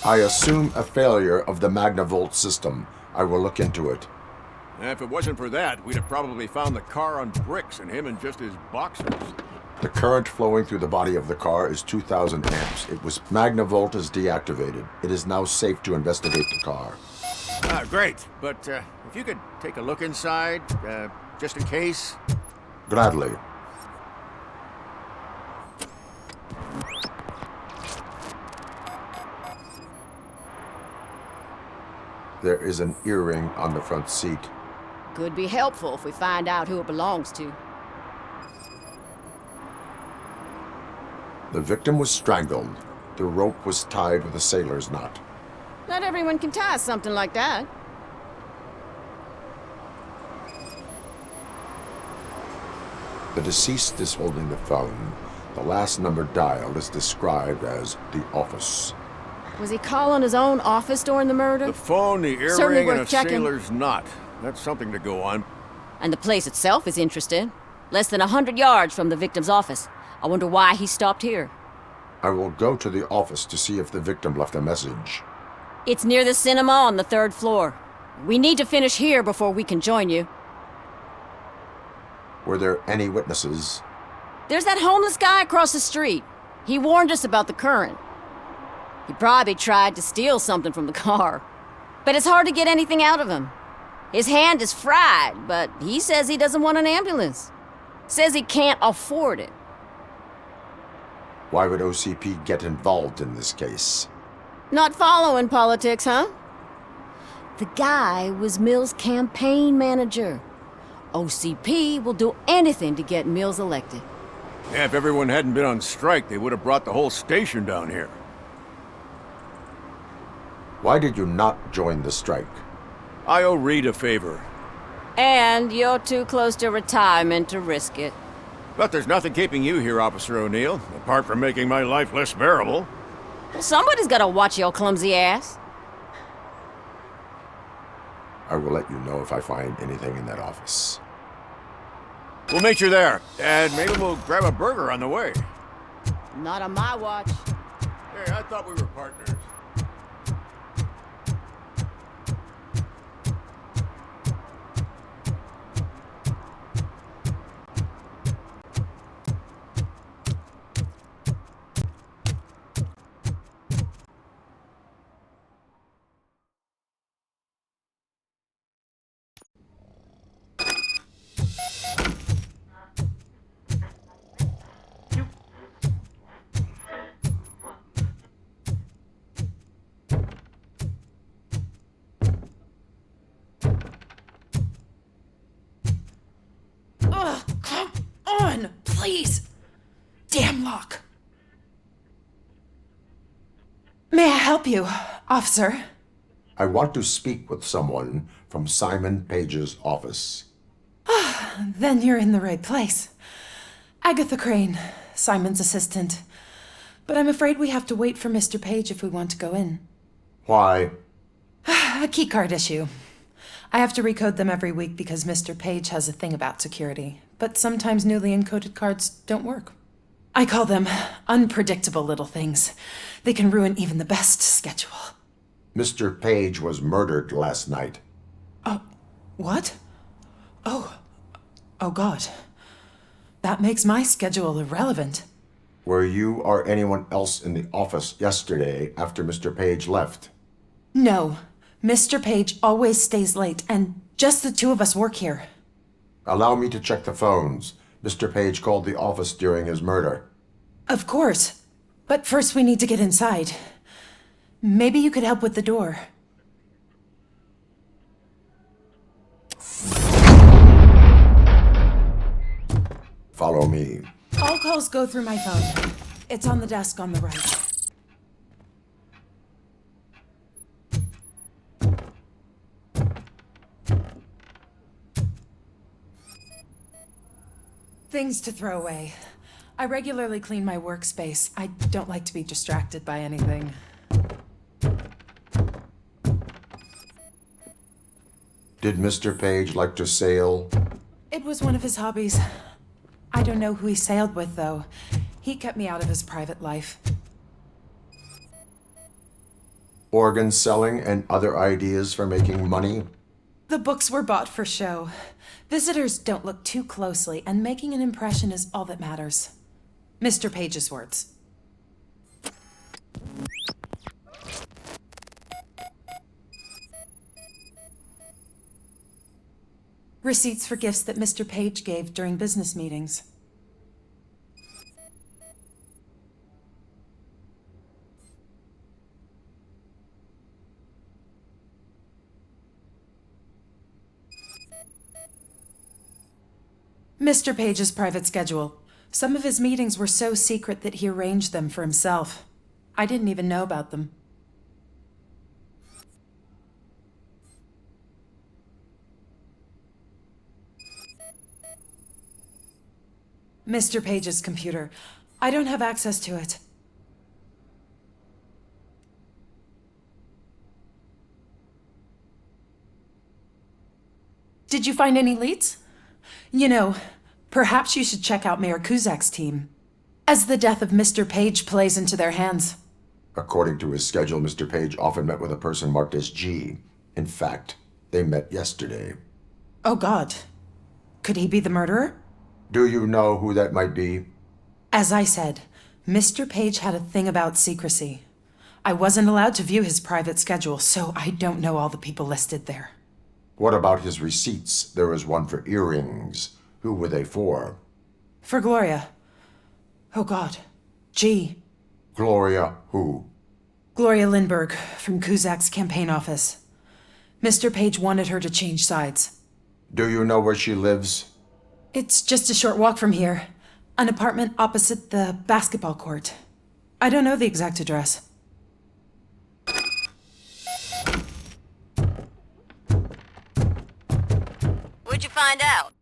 Speaker 1: I assume a failure of the Magnavolt system. I will look into it.
Speaker 9: If it wasn't for that, we'd have probably found the car on bricks and him in just his boxers.
Speaker 1: The current flowing through the body of the car is 2,000 amps. Magnavolt is deactivated. It is now safe to investigate the car.
Speaker 9: Great. But if you could take a look inside, just in case.
Speaker 1: Gladly. There is an earring on the front seat.
Speaker 16: Could be helpful if we find out who it belongs to.
Speaker 1: The victim was strangled. The rope was tied with a sailor's knot.
Speaker 16: Not everyone can tie something like that.
Speaker 1: The deceased is holding the phone. The last number dialed is described as the office.
Speaker 16: Was he calling his own office during the murder?
Speaker 9: The phone, the earring, and a sailor's knot. That's something to go on.
Speaker 16: And the place itself is interesting. Less than 100 yards from the victim's office. I wonder why he stopped here.
Speaker 1: I will go to the office to see if the victim left a message.
Speaker 16: It's near the cinema on the 3rd floor. We need to finish here before we can join you.
Speaker 1: Were there any witnesses?
Speaker 16: There's that homeless guy across the street. He warned us about the current. He probably tried to steal something from the car. But it's hard to get anything out of him. His hand is fried, but he says he doesn't want an ambulance. Says he can't afford it.
Speaker 1: Why would OCP get involved in this case?
Speaker 16: Not following politics, huh? The guy was Mills' campaign manager. OCP will do anything to get Mills elected.
Speaker 9: Yeah, if everyone hadn't been on strike, they would have brought the whole station down here.
Speaker 1: Why did you not join the strike?
Speaker 9: I owe Reed a favor.
Speaker 16: And you're too close to retirement to risk it.
Speaker 9: But there's nothing keeping you here, Officer O'Neill, apart from making my life less bearable.
Speaker 16: Well, somebody's gotta watch your clumsy ass.
Speaker 1: I will let you know if I find anything in that office.
Speaker 9: We'll meet you there, and maybe we'll grab a burger on the way.
Speaker 16: Not on my watch.
Speaker 9: Hey, I thought we were partners.
Speaker 6: Ugh, come on, please. Damn lock. May I help you, officer?
Speaker 1: I want to speak with someone from Simon Page's office.
Speaker 6: Then you're in the right place. Agatha Crane, Simon's assistant. But I'm afraid we have to wait for Mr. Page if we want to go in.
Speaker 1: Why?
Speaker 6: A keycard issue. I have to recode them every week because Mr. Page has a thing about security. But sometimes newly encoded cards don't work. I call them unpredictable little things. They can ruin even the best schedule.
Speaker 1: Mr. Page was murdered last night.
Speaker 6: What? Oh God. That makes my schedule irrelevant.
Speaker 1: Were you or anyone else in the office yesterday after Mr. Page left?
Speaker 6: No. Mr. Page always stays late, and just the two of us work here.
Speaker 1: Allow me to check the phones. Mr. Page called the office during his murder.
Speaker 6: Of course. But first we need to get inside. Maybe you could help with the door.
Speaker 1: Follow me.
Speaker 6: All calls go through my phone. It's on the desk on the right. Things to throw away. I regularly clean my workspace. I don't like to be distracted by anything.
Speaker 1: Did Mr. Page like to sail?
Speaker 6: It was one of his hobbies. I don't know who he sailed with, though. He kept me out of his private life.
Speaker 1: Organ selling and other ideas for making money?
Speaker 6: The books were bought for show. Visitors don't look too closely, and making an impression is all that matters. Mr. Page's words. Receipts for gifts that Mr. Page gave during business meetings. Mr. Page's private schedule. Some of his meetings were so secret that he arranged them for himself. I didn't even know about them. Mr. Page's computer. I don't have access to it. Did you find any leads? You know, perhaps you should check out Mayor Kuzak's team, as the death of Mr. Page plays into their hands.
Speaker 1: According to his schedule, Mr. Page often met with a person marked as G. In fact, they met yesterday.
Speaker 6: Oh God. Could he be the murderer?
Speaker 1: Do you know who that might be?
Speaker 6: As I said, Mr. Page had a thing about secrecy. I wasn't allowed to view his private schedule, so I don't know all the people listed there.
Speaker 1: What about his receipts? There was one for earrings. Who were they for?
Speaker 6: For Gloria. Oh God. G.
Speaker 1: Gloria who?
Speaker 6: Gloria Lindbergh, from Kuzak's campaign office. Mr. Page wanted her to change sides.
Speaker 1: Do you know where she lives?
Speaker 6: It's just a short walk from here. An apartment opposite the basketball court. I don't know the exact address.
Speaker 16: What'd you find out?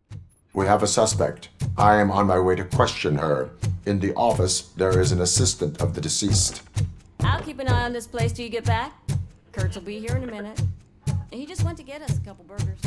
Speaker 1: We have a suspect. I am on my way to question her. In the office, there is an assistant of the deceased.
Speaker 16: I'll keep an eye on this place till you get back. Kurtz will be here in a minute. He just went to get us a couple burgers.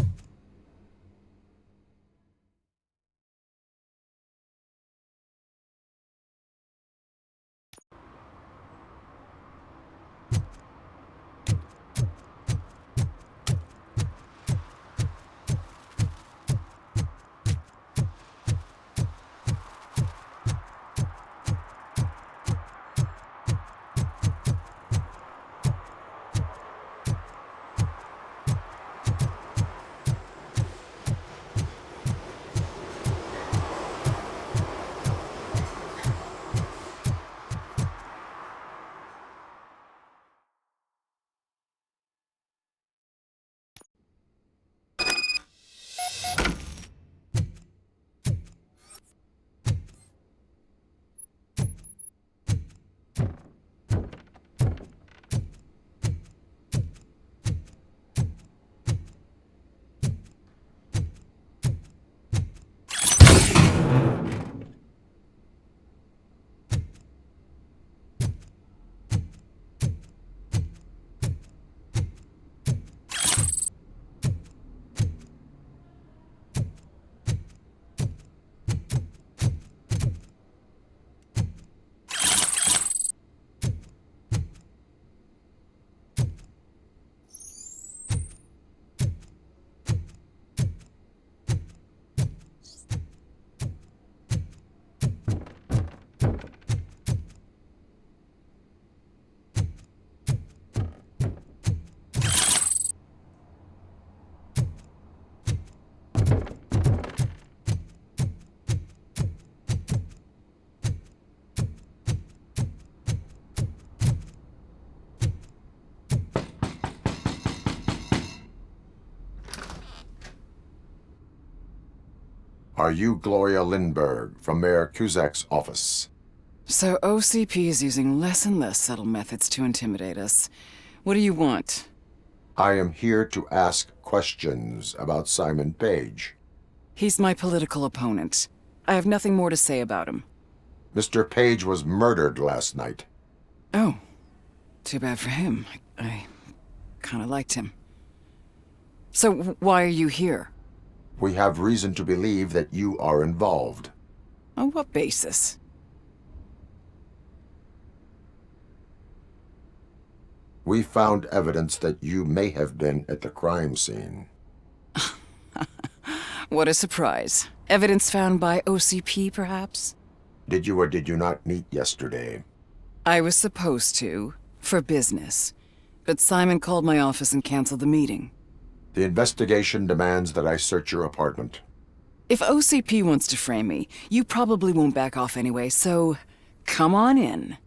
Speaker 1: Are you Gloria Lindbergh from Mayor Cusack's office?
Speaker 4: So OCP is using less and less subtle methods to intimidate us. What do you want?
Speaker 1: I am here to ask questions about Simon Page.
Speaker 4: He's my political opponent. I have nothing more to say about him.
Speaker 1: Mr. Page was murdered last night.
Speaker 4: Oh. Too bad for him. I kind of liked him. So why are you here?
Speaker 1: We have reason to believe that you are involved.
Speaker 4: On what basis?
Speaker 1: We found evidence that you may have been at the crime scene.
Speaker 4: What a surprise. Evidence found by OCP, perhaps?
Speaker 1: Did you or did you not meet yesterday?
Speaker 4: I was supposed to, for business. But Simon called my office and canceled the meeting.
Speaker 1: The investigation demands that I search your apartment.
Speaker 4: If OCP wants to frame me, you probably won't back off anyway, so come on in.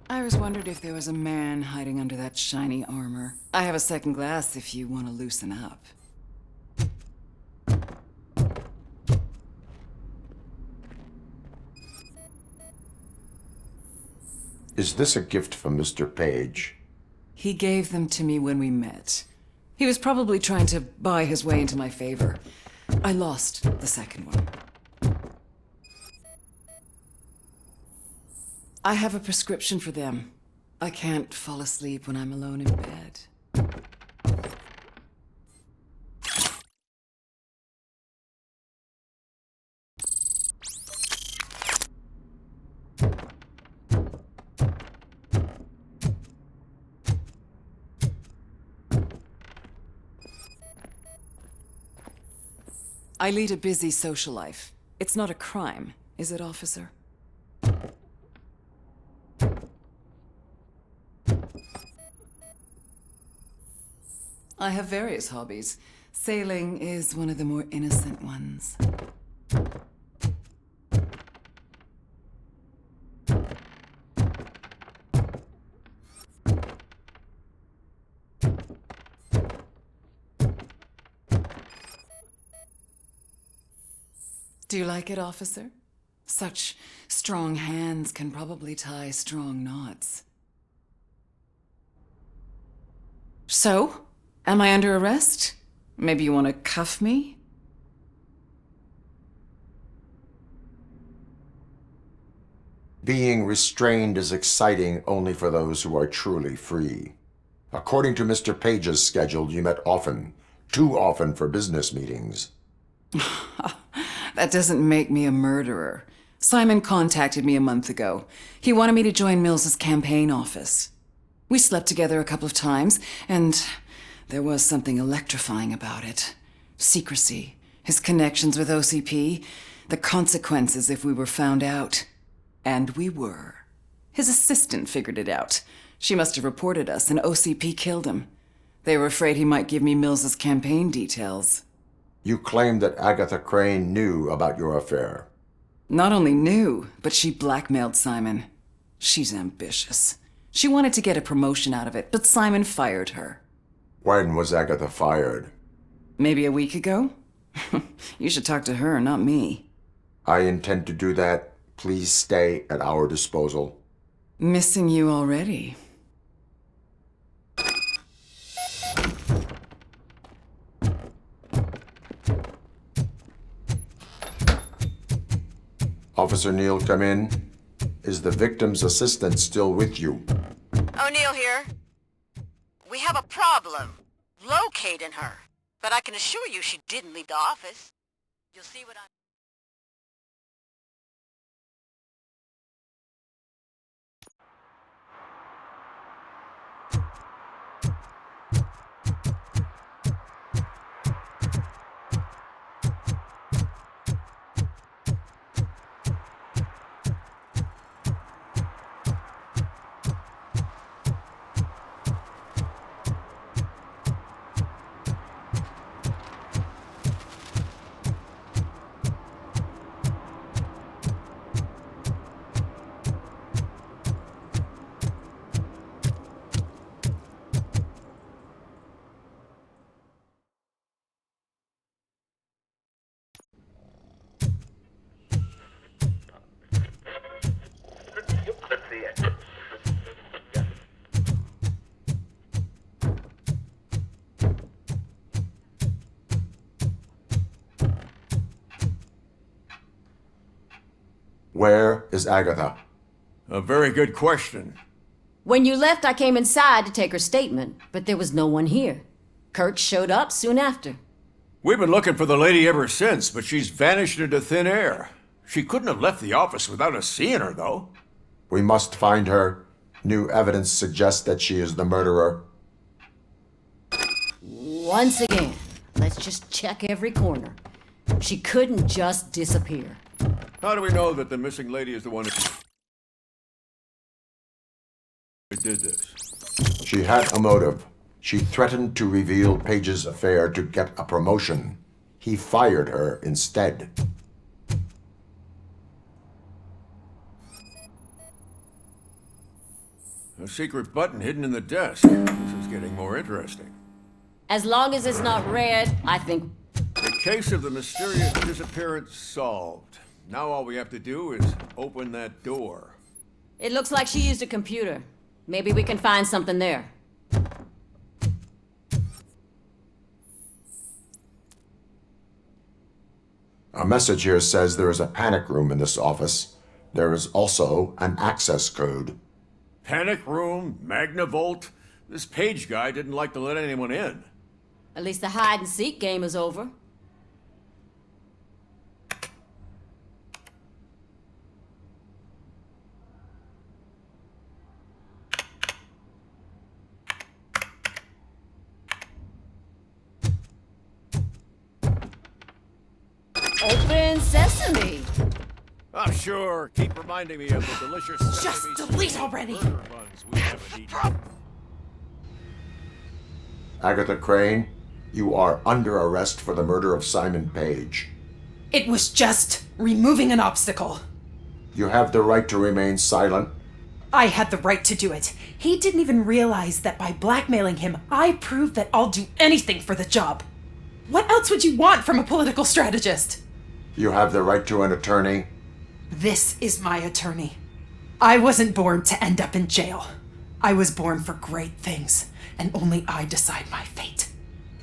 Speaker 4: I always wondered if there was a man hiding under that shiny armor. I have a second glass if you want to loosen up.
Speaker 1: Is this a gift from Mr. Page?
Speaker 4: He gave them to me when we met. He was probably trying to buy his way into my favor. I lost the second one. I have a prescription for them. I can't fall asleep when I'm alone in bed. I lead a busy social life. It's not a crime, is it, officer? I have various hobbies. Sailing is one of the more innocent ones. Do you like it, officer? Such strong hands can probably tie strong knots. So? Am I under arrest? Maybe you want to cuff me?
Speaker 1: Being restrained is exciting only for those who are truly free. According to Mr. Page's schedule, you met often. Too often for business meetings.
Speaker 4: That doesn't make me a murderer. Simon contacted me a month ago. He wanted me to join Mills's campaign office. We slept together a couple of times, and there was something electrifying about it. Secrecy, his connections with OCP, the consequences if we were found out. And we were. His assistant figured it out. She must have reported us, and OCP killed him. They were afraid he might give me Mills's campaign details.
Speaker 1: You claim that Agatha Crane knew about your affair.
Speaker 4: Not only knew, but she blackmailed Simon. She's ambitious. She wanted to get a promotion out of it, but Simon fired her.
Speaker 1: When was Agatha fired?
Speaker 4: Maybe a week ago? You should talk to her, not me.
Speaker 1: I intend to do that. Please stay at our disposal.
Speaker 4: Missing you already.
Speaker 1: Officer Neal, come in. Is the victim's assistant still with you?
Speaker 12: O'Neill here. We have a problem locating her, but I can assure you she didn't leave the office. You'll see what I...
Speaker 1: Where is Agatha?
Speaker 9: A very good question.
Speaker 16: When you left, I came inside to take her statement, but there was no one here. Kurt showed up soon after.
Speaker 9: We've been looking for the lady ever since, but she's vanished into thin air. She couldn't have left the office without us seeing her, though.
Speaker 1: We must find her. New evidence suggests that she is the murderer.
Speaker 16: Once again, let's just check every corner. She couldn't just disappear.
Speaker 9: How do we know that the missing lady is the one who did this?
Speaker 1: She had a motive. She threatened to reveal Page's affair to get a promotion. He fired her instead.
Speaker 9: A secret button hidden in the desk. This is getting more interesting.
Speaker 16: As long as it's not red, I think...
Speaker 9: The case of the mysterious disappearance solved. Now all we have to do is open that door.
Speaker 16: It looks like she used a computer. Maybe we can find something there.
Speaker 1: A message here says there is a panic room in this office. There is also an access code.
Speaker 9: Panic room, Magnavolt. This Page guy didn't like to let anyone in.
Speaker 16: At least the hide-and-seek game is over. Open sesame.
Speaker 9: Oh, sure. Keep reminding me of the delicious
Speaker 6: Just
Speaker 9: sesame
Speaker 6: delete
Speaker 9: seed
Speaker 6: already.
Speaker 9: burger buns we haven't eaten.
Speaker 1: Agatha Crane, you are under arrest for the murder of Simon Page.
Speaker 6: It was just removing an obstacle.
Speaker 1: You have the right to remain silent.
Speaker 6: I had the right to do it. He didn't even realize that by blackmailing him, I proved that I'll do anything for the job. What else would you want from a political strategist?
Speaker 1: You have the right to an attorney.
Speaker 6: This is my attorney. I wasn't born to end up in jail. I was born for great things, and only I decide my fate.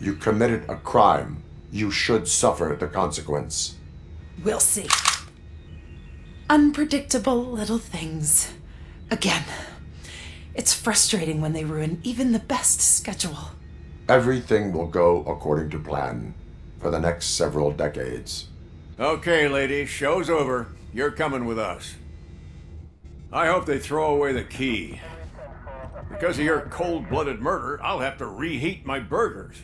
Speaker 1: You committed a crime. You should suffer the consequence.
Speaker 6: We'll see. Unpredictable little things. Again, it's frustrating when they ruin even the best schedule.
Speaker 1: Everything will go according to plan for the next several decades.
Speaker 9: Okay, lady, show's over. You're coming with us. I hope they throw away the key. Because of your cold-blooded murder, I'll have to reheat my burgers.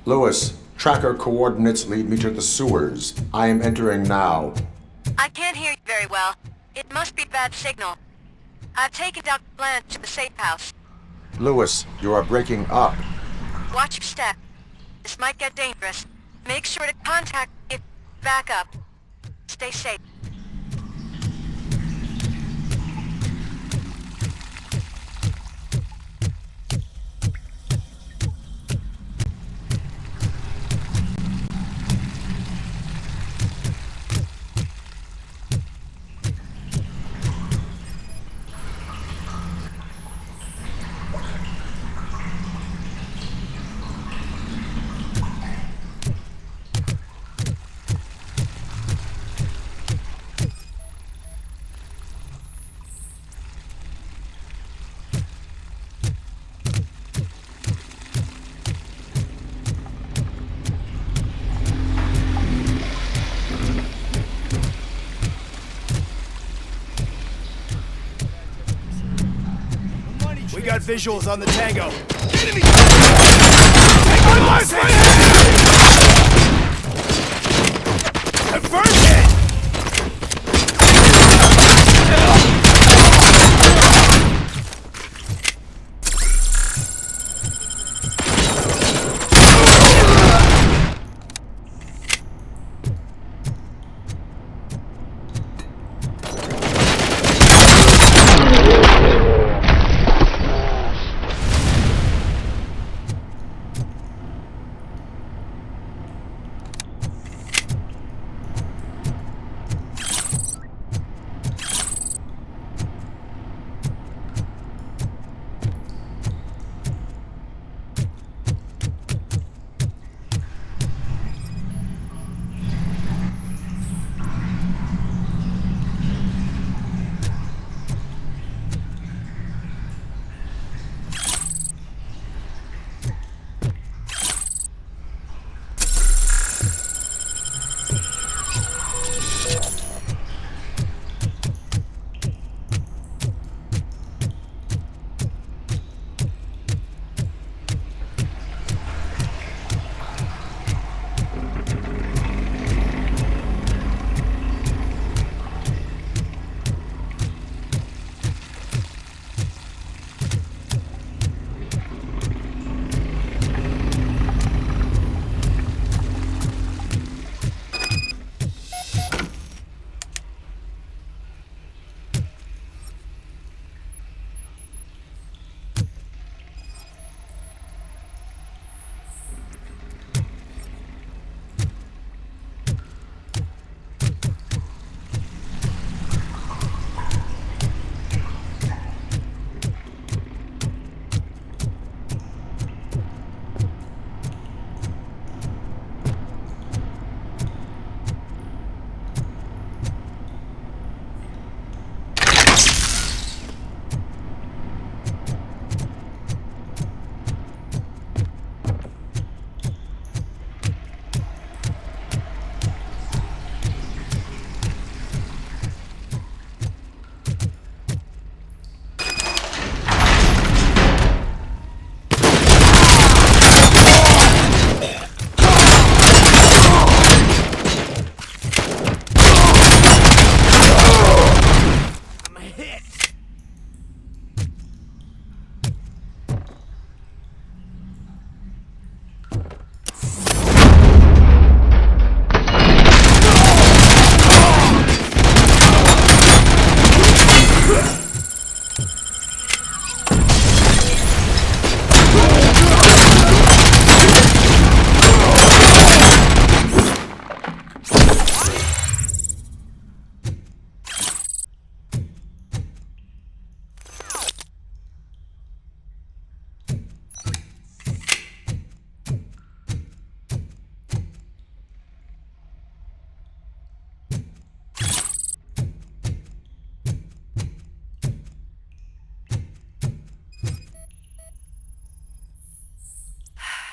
Speaker 1: Lewis, tracker coordinates lead me to the sewers. I am entering now.
Speaker 12: I can't hear you very well. It must be bad signal. I've taken Dr. Blanche to the safe house.
Speaker 1: Lewis, you are breaking up.
Speaker 12: Watch your step. This might get dangerous. Make sure to contact me if back up. Stay safe.
Speaker 14: We got visuals on the Tango. Enemy!
Speaker 19: Take my life right here! Confirm it!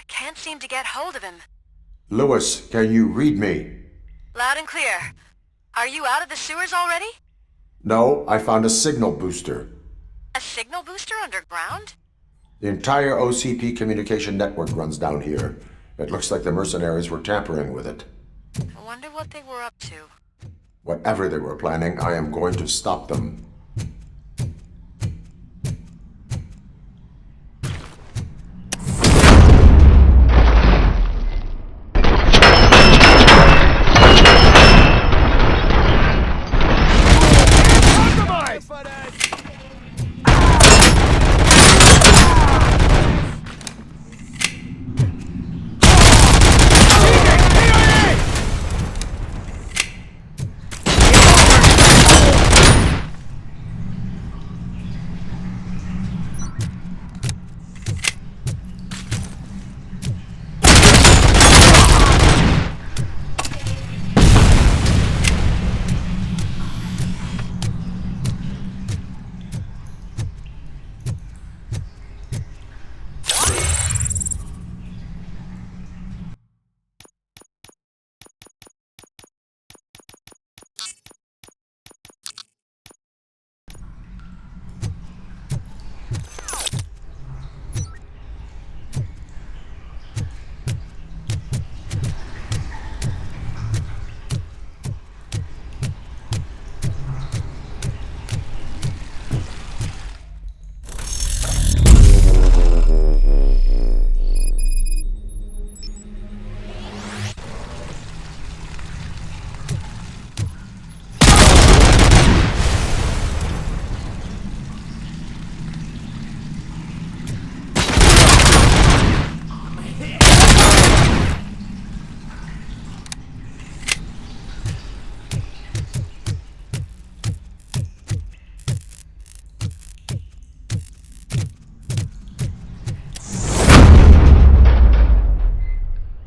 Speaker 12: Can't seem to get hold of him.
Speaker 1: Lewis, can you read me?
Speaker 12: Loud and clear. Are you out of the sewers already?
Speaker 1: No, I found a signal booster.
Speaker 12: A signal booster underground?
Speaker 1: The entire OCP communication network runs down here. It looks like the mercenaries were tampering with it.
Speaker 12: I wonder what they were up to.
Speaker 1: Whatever they were planning, I am going to stop them.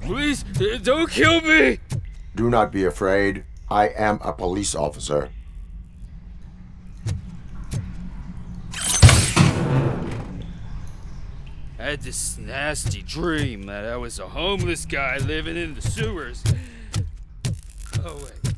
Speaker 3: Please, don't kill me!
Speaker 1: Do not be afraid. I am a police officer.
Speaker 3: I had this nasty dream that I was a homeless guy living in the sewers. Oh, wait.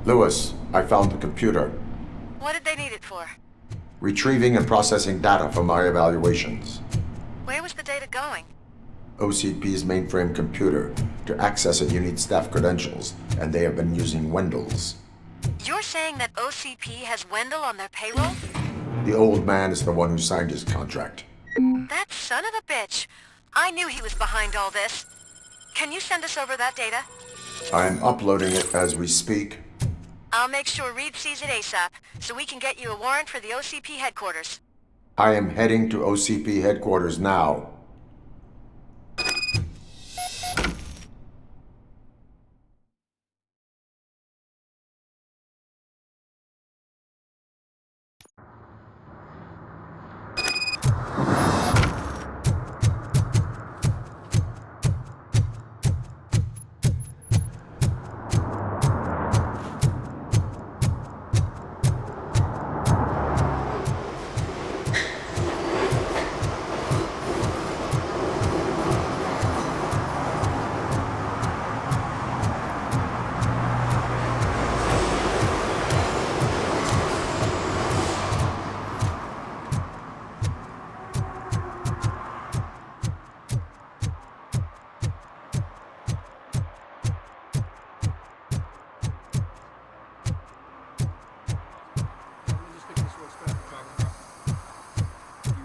Speaker 1: Lewis, I found the computer.
Speaker 12: What did they need it for?
Speaker 1: Retrieving and processing data from my evaluations.
Speaker 12: Where was the data going?
Speaker 1: OCP's mainframe computer. To access it, you need staff credentials, and they have been using Wendell's.
Speaker 12: You're saying that OCP has Wendell on their payroll?
Speaker 1: The old man is the one who signed his contract.
Speaker 12: That son of a bitch. I knew he was behind all this. Can you send us over that data?
Speaker 1: I'm uploading it as we speak.
Speaker 12: I'll make sure Reed sees it ASAP, so we can get you a warrant for the OCP headquarters.
Speaker 1: I am heading to OCP headquarters now.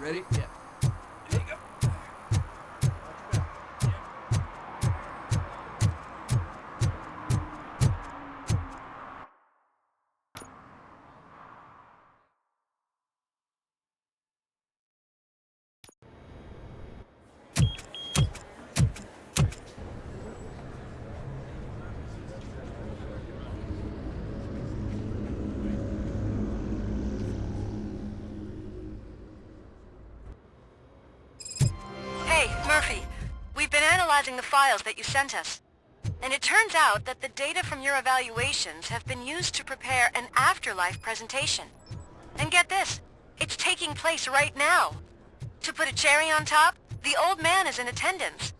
Speaker 11: Ready? Yeah. There you go.
Speaker 12: Murphy, we've been analyzing the files that you sent us. And it turns out that the data from your evaluations have been used to prepare an afterlife presentation. And get this, it's taking place right now. To put a cherry on top, the old man is in attendance.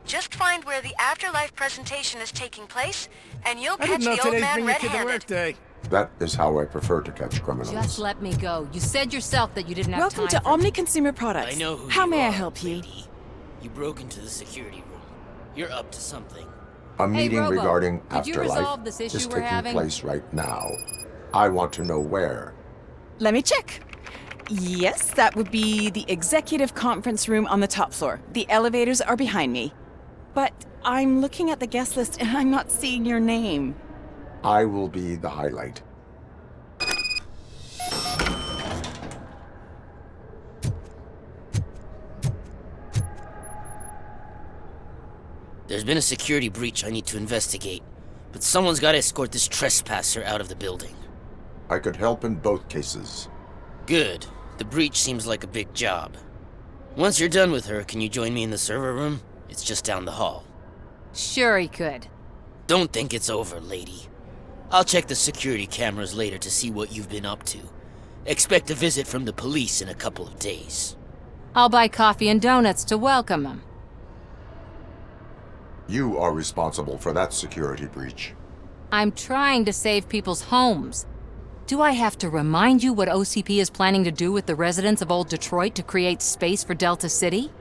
Speaker 12: Just find where the afterlife presentation is taking place, and you'll
Speaker 19: I
Speaker 12: catch
Speaker 19: didn't know
Speaker 12: the old
Speaker 19: today's
Speaker 12: man
Speaker 19: bring your kid to
Speaker 12: red-handed.
Speaker 19: work day.
Speaker 1: That is how I prefer to catch criminals.
Speaker 17: Just let me go. You said yourself that you didn't have
Speaker 23: Welcome
Speaker 17: time
Speaker 23: to Omni Consumer Products.
Speaker 17: I know who
Speaker 23: How
Speaker 17: you
Speaker 23: may I
Speaker 17: are,
Speaker 23: help you?
Speaker 17: You broke into the security room. You're up to something.
Speaker 1: A meeting
Speaker 17: Robo,
Speaker 1: regarding
Speaker 17: did you resolve
Speaker 1: afterlife
Speaker 17: this issue
Speaker 1: is
Speaker 17: we're
Speaker 1: taking
Speaker 17: having?
Speaker 1: place right now. I want to know where.
Speaker 23: Let me check. Yes, that would be the executive conference room on the top floor. The elevators are behind me. But I'm looking at the guest list and I'm not seeing your name.
Speaker 1: I will be the highlight.
Speaker 24: There's been a security breach I need to investigate, but someone's got to escort this trespasser out of the building.
Speaker 1: I could help in both cases.
Speaker 24: Good. The breach seems like a big job. Once you're done with her, can you join me in the server room? It's just down the hall.
Speaker 17: Sure he could.
Speaker 24: Don't think it's over, lady. I'll check the security cameras later to see what you've been up to. Expect a visit from the police in a couple of days.
Speaker 17: I'll buy coffee and donuts to welcome him.
Speaker 1: You are responsible for that security breach.
Speaker 17: I'm trying to save people's homes. Do I have to remind you what OCP is planning to do with the residents of Old Detroit to create space for Delta City?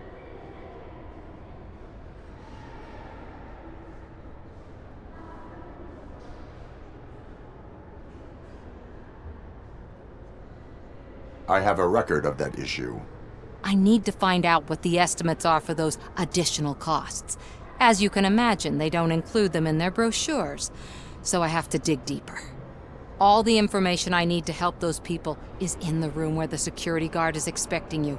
Speaker 1: I have a record of that issue.
Speaker 17: I need to find out what the estimates are for those additional costs. As you can imagine, they don't include them in their brochures, so I have to dig deeper. All the information I need to help those people is in the room where the security guard is expecting you.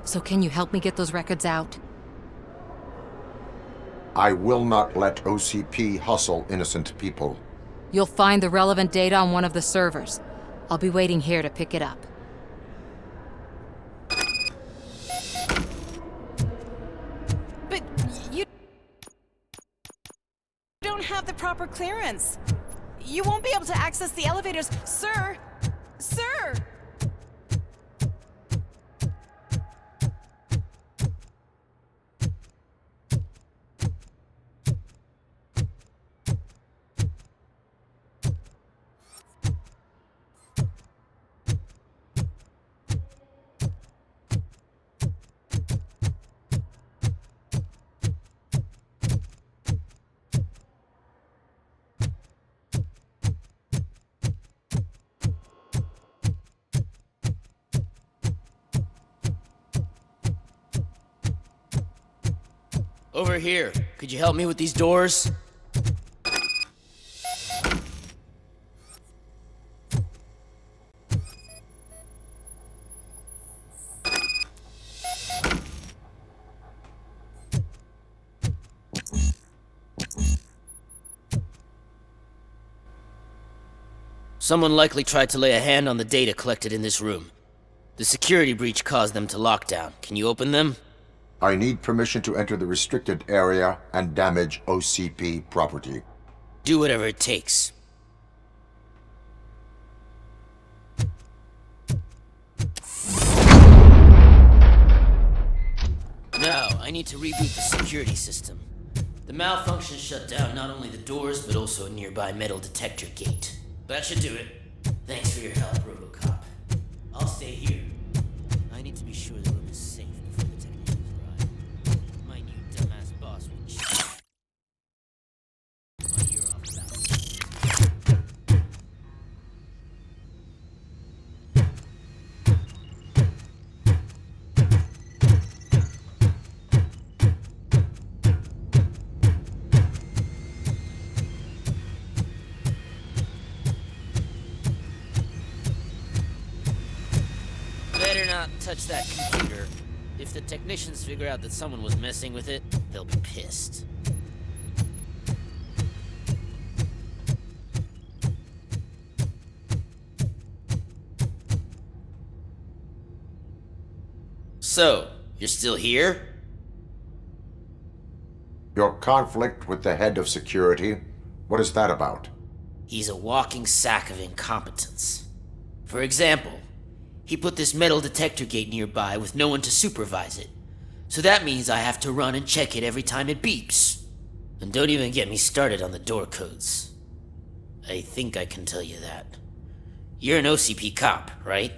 Speaker 17: So can you help me get those records out?
Speaker 1: I will not let OCP hustle innocent people.
Speaker 17: You'll find the relevant data on one of the servers. I'll be waiting here to pick it up.
Speaker 23: have the proper clearance. You won't be able to access the elevators, sir! Sir!
Speaker 24: Over here. Could you help me with these doors? Someone likely tried to lay a hand on the data collected in this room. The security breach caused them to lock down. Can you open them?
Speaker 1: I need permission to enter the restricted area and damage OCP property.
Speaker 24: Do whatever it takes. Now, I need to reboot the security system. The malfunction shut down not only the doors, but also a nearby metal detector gate. That should do it. Thanks for your help, RoboCop. I'll stay here. I need to be sure the room is safe before the technicians arrive. My new dumbass boss will check my ear off about it. Better not touch that computer. If the technicians figure out that someone was messing with it, they'll be pissed. So, you're still here?
Speaker 1: Your conflict with the head of security, what is that about?
Speaker 24: He's a walking sack of incompetence. For example, he put this metal detector gate nearby with no one to supervise it. So that means I have to run and check it every time it beeps. And don't even get me started on the door codes. I think I can tell you that. You're an OCP cop, right?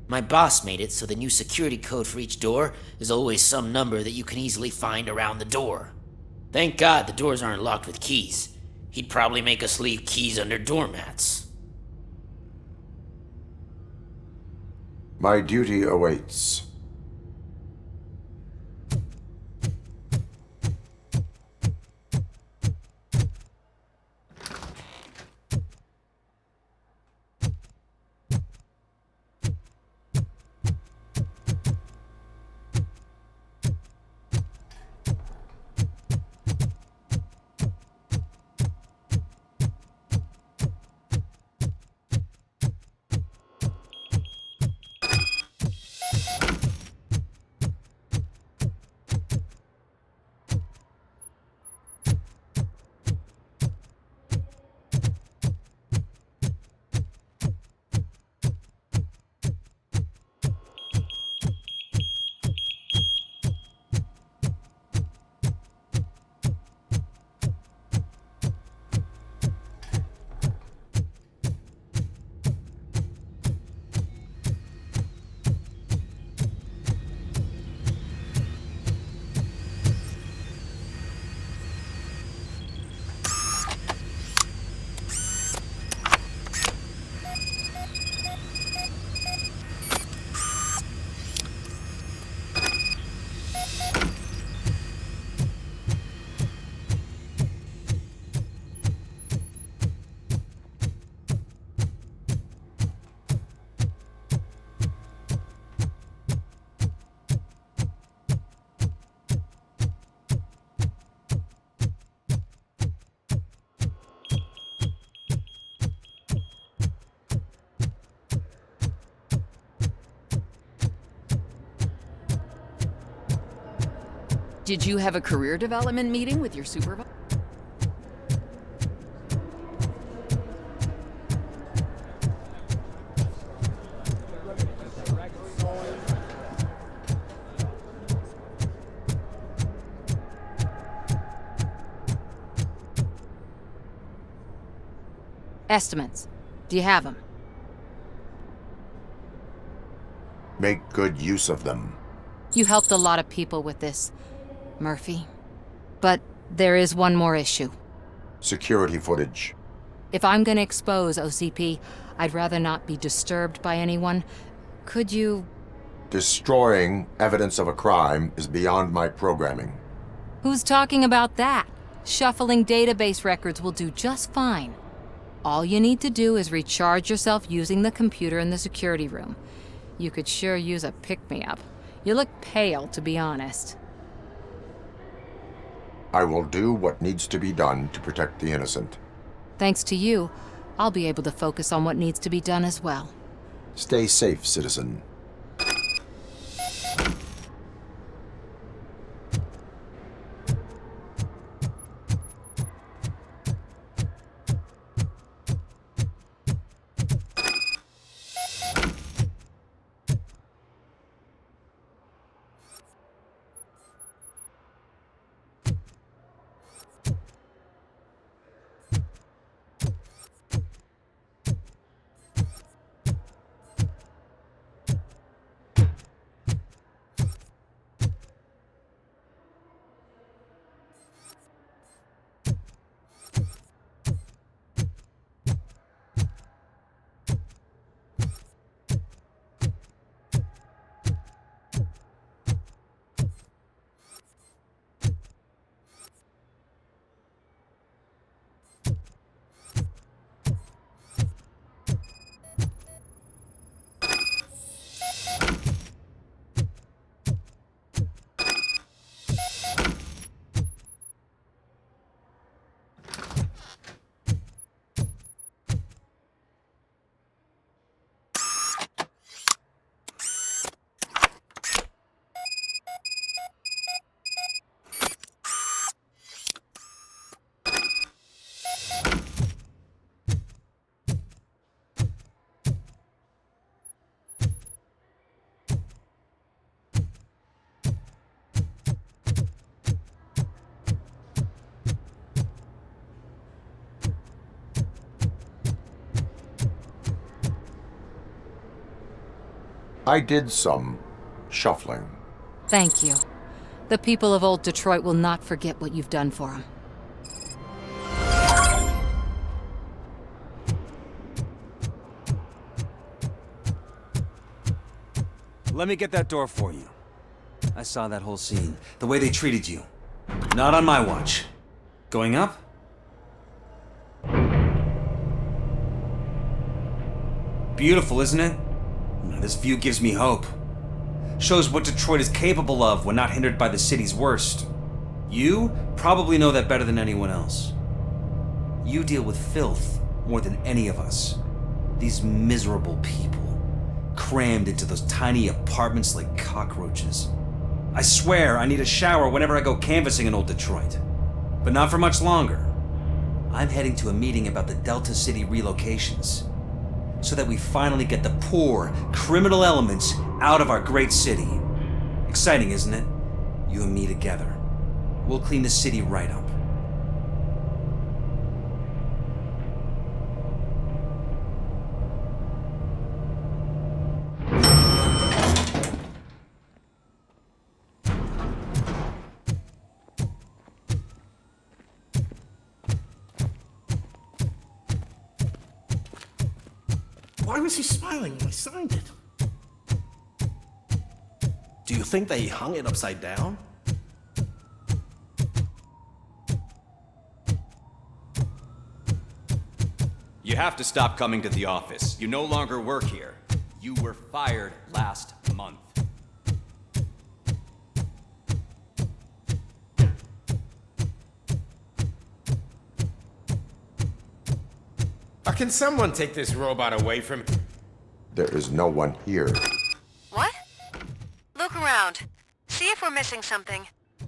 Speaker 24: My boss made it so the new security code for each door is always some number that you can easily find around the door. Thank God the doors aren't locked with keys. He'd probably make us leave keys under doormats.
Speaker 1: My duty awaits.
Speaker 21: Did you have a career development meeting with your supervisor?
Speaker 17: Estimates. Do you have them?
Speaker 1: Make good use of them.
Speaker 17: You helped a lot of people with this, Murphy. But there is one more issue.
Speaker 1: Security footage.
Speaker 17: If I'm gonna expose OCP, I'd rather not be disturbed by anyone. Could you...
Speaker 1: Destroying evidence of a crime is beyond my programming.
Speaker 17: Who's talking about that? Shuffling database records will do just fine. All you need to do is recharge yourself using the computer in the security room. You could sure use a pick-me-up. You look pale, to be honest.
Speaker 1: I will do what needs to be done to protect the innocent.
Speaker 17: Thanks to you, I'll be able to focus on what needs to be done as well.
Speaker 1: Stay safe, citizen. I did some shuffling.
Speaker 17: Thank you. The people of old Detroit will not forget what you've done for them.
Speaker 7: Let me get that door for you. I saw that whole scene. The way they treated you. Not on my watch. Going up? Beautiful, isn't it? This view gives me hope. Shows what Detroit is capable of when not hindered by the city's worst. You probably know that better than anyone else. You deal with filth more than any of us. These miserable people, crammed into those tiny apartments like cockroaches. I swear I need a shower whenever I go canvassing in old Detroit. But not for much longer. I'm heading to a meeting about the Delta City relocations, so that we finally get the poor, criminal elements out of our great city. Exciting, isn't it? You and me together. We'll clean the city right up.
Speaker 13: Why was he smiling when I signed it? Do you think that he hung it upside down?
Speaker 18: You have to stop coming to the office. You no longer work here. You were fired last month.
Speaker 20: Can someone take this robot away from...
Speaker 1: There is no one here.
Speaker 12: What? Look around. See if we're missing something.
Speaker 25: Do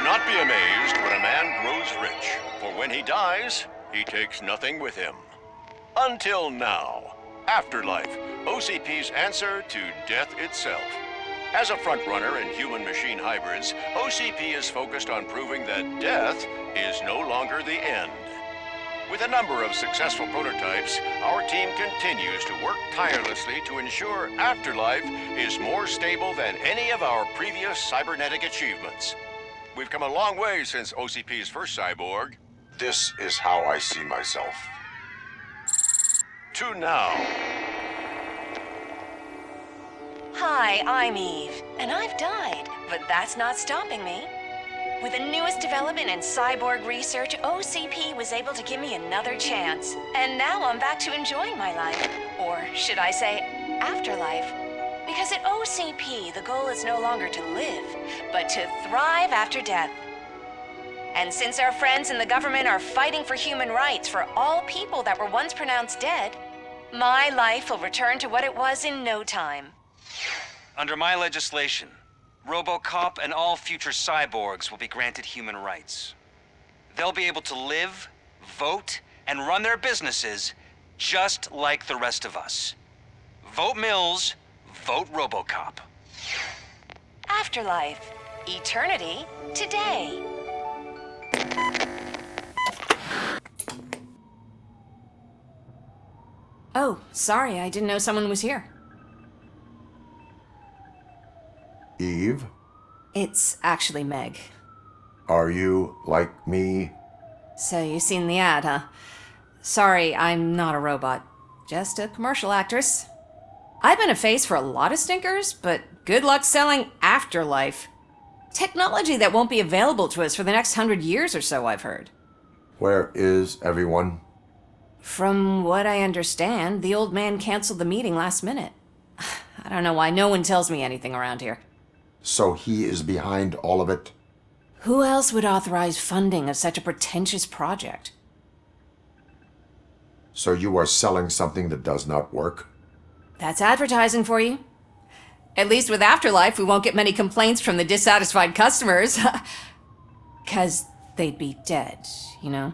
Speaker 25: not be amazed when a man grows rich, for when he dies, he takes nothing with him. Until now. Afterlife, OCP's answer to death itself. As a frontrunner in human-machine hybrids, OCP is focused on proving that death is no longer the end. With a number of successful prototypes, our team continues to work tirelessly to ensure Afterlife is more stable than any of our previous cybernetic achievements. We've come a long way since OCP's first cyborg.
Speaker 1: This is how I see myself.
Speaker 25: To now.
Speaker 12: Hi, I'm Eve, and I've died, but that's not stopping me. With the newest development in cyborg research, OCP was able to give me another chance. And now I'm back to enjoying my life. Or should I say, afterlife. Because at OCP, the goal is no longer to live, but to thrive after death. And since our friends in the government are fighting for human rights for all people that were once pronounced dead, my life will return to what it was in no time.
Speaker 7: Under my legislation, RoboCop and all future cyborgs will be granted human rights. They'll be able to live, vote, and run their businesses just like the rest of us. Vote Mills, vote RoboCop.
Speaker 12: Afterlife. Eternity. Today. Oh, sorry, I didn't know someone was here.
Speaker 1: Eve,
Speaker 12: It's actually Meg.
Speaker 1: are you like me?
Speaker 12: So you've seen the ad, huh? Sorry, I'm not a robot. Just a commercial actress. I've been a face for a lot of stinkers, but good luck selling Afterlife. Technology that won't be available to us for the next 100 years or so, I've heard.
Speaker 1: Where is everyone?
Speaker 12: From what I understand, the old man canceled the meeting last minute. I don't know why no one tells me anything around here.
Speaker 1: So he is behind all of it?
Speaker 12: Who else would authorize funding of such a pretentious project?
Speaker 1: So you are selling something that does not work?
Speaker 12: That's advertising for you. At least with Afterlife, we won't get many complaints from the dissatisfied customers. 'Cause they'd be dead, you know?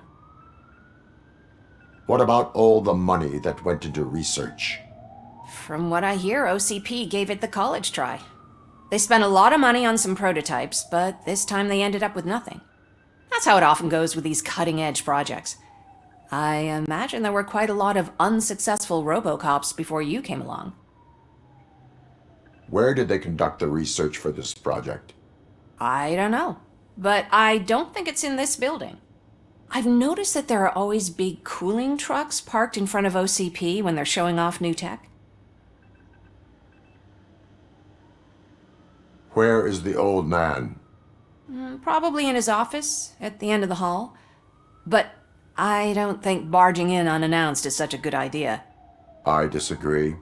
Speaker 1: What about all the money that went into research?
Speaker 12: From what I hear, OCP gave it the college try. They spent a lot of money on some prototypes, but this time they ended up with nothing. That's how it often goes with these cutting-edge projects. I imagine there were quite a lot of unsuccessful RoboCops before you came along.
Speaker 1: Where did they conduct the research for this project?
Speaker 12: I don't know, but I don't think it's in this building. I've noticed that there are always big cooling trucks parked in front of OCP when they're showing off new tech.
Speaker 1: Where is the old man?
Speaker 12: Probably in his office, at the end of the hall. But I don't think barging in unannounced is such a good idea.
Speaker 1: I disagree.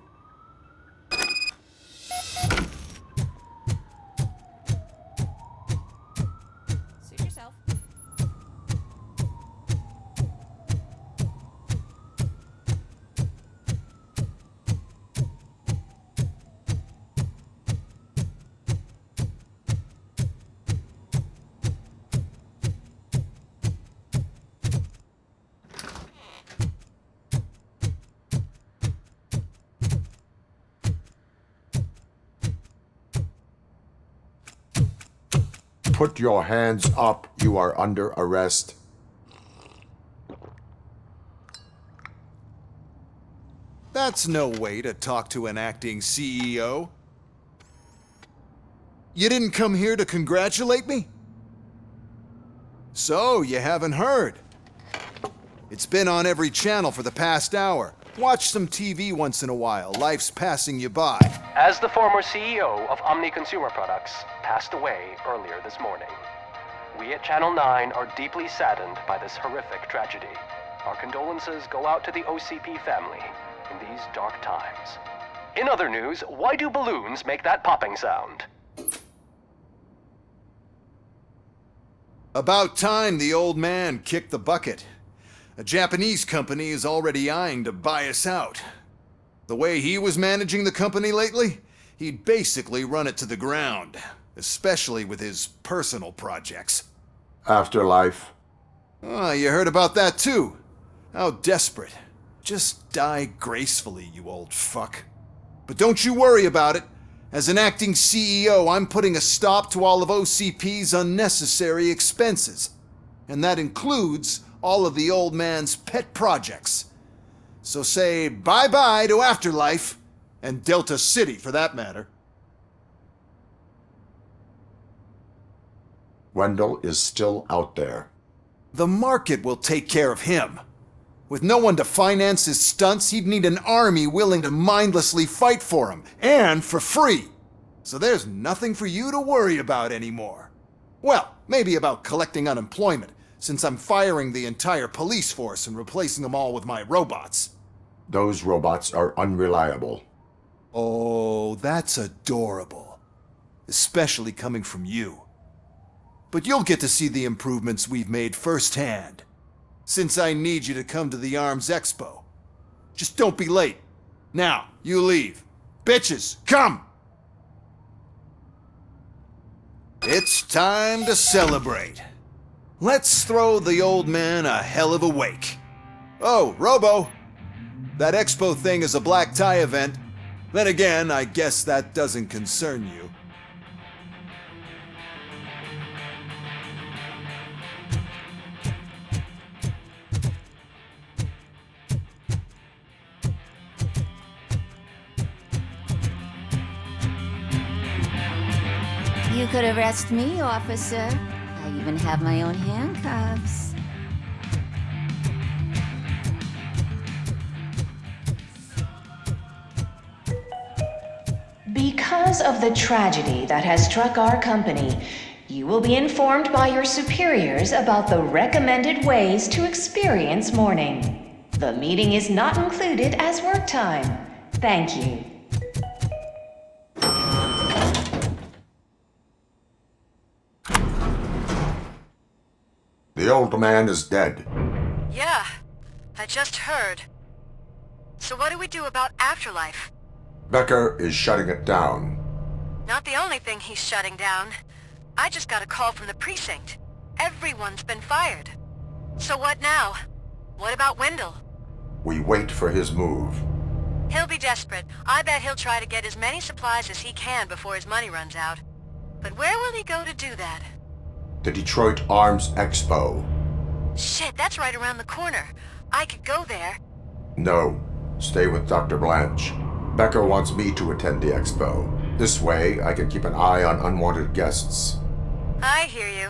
Speaker 12: Suit yourself.
Speaker 1: Put your hands up. You are under arrest.
Speaker 2: That's no way to talk to an acting CEO. You didn't come here to congratulate me? So, you haven't heard. It's been on every channel for the past hour. Watch some TV once in a while. Life's passing you by.
Speaker 8: As the former CEO of Omni Consumer Products passed away earlier this morning, we at Channel 9 are deeply saddened by this horrific tragedy. Our condolences go out to the OCP family in these dark times. In other news, why do balloons make that popping sound?
Speaker 2: About time the old man kicked the bucket. A Japanese company is already eyeing to buy us out. The way he was managing the company lately, he'd basically run it to the ground, especially with his personal projects.
Speaker 1: Afterlife.
Speaker 2: Oh, you heard about that too? How desperate. Just die gracefully, you old fuck. But don't you worry about it. As an acting CEO, I'm putting a stop to all of OCP's unnecessary expenses. And that includes all of the old man's pet projects. So say bye-bye to Afterlife, and Delta City for that matter.
Speaker 1: Wendell is still out there.
Speaker 2: The market will take care of him. With no one to finance his stunts, he'd need an army willing to mindlessly fight for him, and for free. So there's nothing for you to worry about anymore. Well, maybe about collecting unemployment, since I'm firing the entire police force and replacing them all with my robots.
Speaker 1: Those robots are unreliable.
Speaker 2: Oh, that's adorable. Especially coming from you. But you'll get to see the improvements we've made firsthand. Since I need you to come to the Arms Expo. Just don't be late. Now, you leave. Bitches, come! It's time to celebrate. Let's throw the old man a hell of a wake. Oh, Robo! That expo thing is a black tie event. Then again, I guess that doesn't concern you.
Speaker 4: You could arrest me, officer. I even have my own handcuffs.
Speaker 5: Because of the tragedy that has struck our company, you will be informed by your superiors about the recommended ways to experience mourning. The meeting is not included as work time. Thank you.
Speaker 1: The old man is dead.
Speaker 12: Yeah, I just heard. So what do we do about Afterlife?
Speaker 1: Becker is shutting it down.
Speaker 12: Not the only thing he's shutting down. I just got a call from the precinct. Everyone's been fired. So what now? What about Wendell?
Speaker 1: We wait for his move.
Speaker 12: He'll be desperate. I bet he'll try to get as many supplies as he can before his money runs out. But where will he go to do that?
Speaker 1: The Detroit Arms Expo.
Speaker 12: Shit, that's right around the corner. I could go there.
Speaker 1: No, stay with Dr. Blanche. Becker wants me to attend the expo. This way, I can keep an eye on unwanted guests.
Speaker 12: I hear you.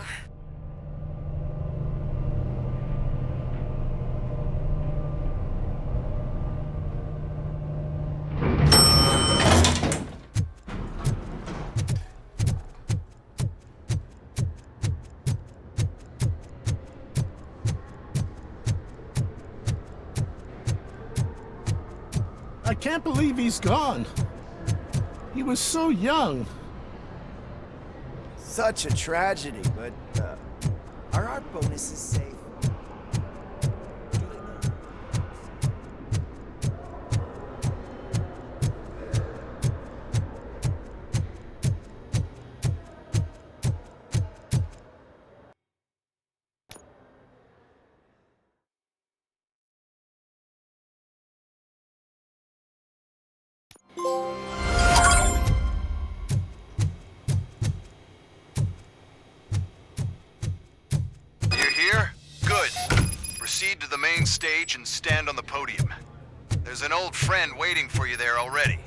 Speaker 13: I can't believe he's gone. He was so young.
Speaker 14: Such a tragedy, but are our bonuses safe?
Speaker 2: You're here? Good. Proceed to the main stage and stand on the podium. There's an old friend waiting for you there already.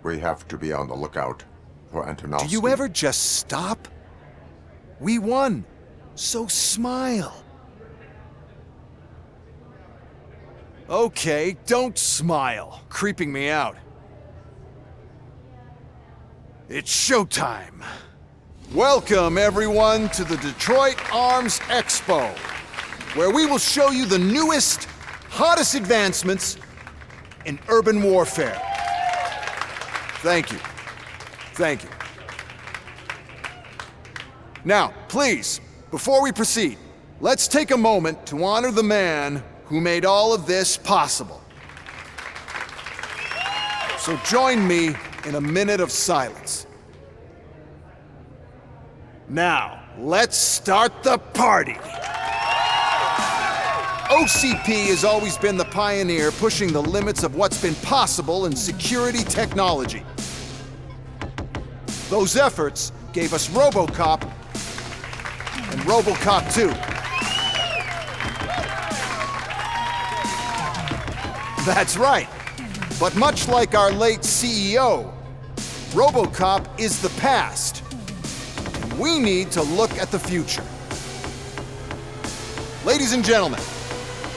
Speaker 1: We have to be on the lookout for Antonovsky.
Speaker 2: Do you ever just stop? We won, so smile. Okay, don't smile. Creeping me out. It's showtime. Welcome, everyone, to the Detroit Arms Expo, where we will show you the newest, hottest advancements in urban warfare. Thank you. Thank you. Now, please, before we proceed, let's take a moment to honor the man who made all of this possible. So join me in a minute of silence. Now, let's start the party! OCP has always been the pioneer pushing the limits of what's been possible in security technology. Those efforts gave us RoboCop and RoboCop 2. That's right. But much like our late CEO, RoboCop is the past. And we need to look at the future. Ladies and gentlemen,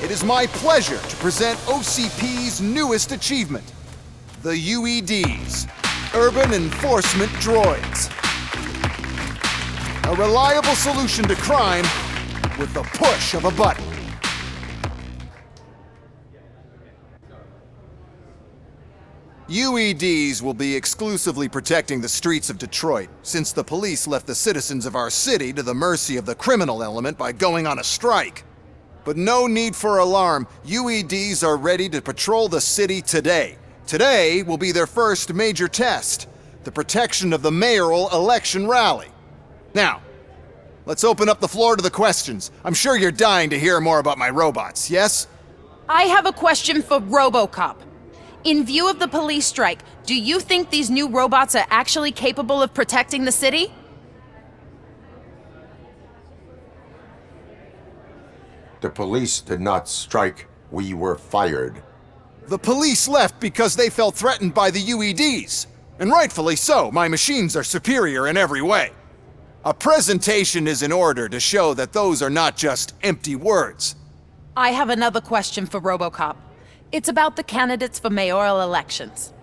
Speaker 2: it is my pleasure to present OCP's newest achievement, the UEDs, Urban Enforcement Droids. A reliable solution to crime with the push of a button. UEDs will be exclusively protecting the streets of Detroit, since the police left the citizens of our city to the mercy of the criminal element by going on a strike. But no need for alarm. UEDs are ready to patrol the city today. Today will be their first major test, the protection of the mayoral election rally. Now, let's open up the floor to the questions. I'm sure you're dying to hear more about my robots, yes?
Speaker 6: I have a question for RoboCop. In view of the police strike, do you think these new robots are actually capable of protecting the city?
Speaker 1: The police did not strike. We were fired.
Speaker 2: The police left because they felt threatened by the UEDs. And rightfully so. My machines are superior in every way. A presentation is in order to show that those are not just empty words.
Speaker 6: I have another question for RoboCop. It's about the candidates for mayoral elections.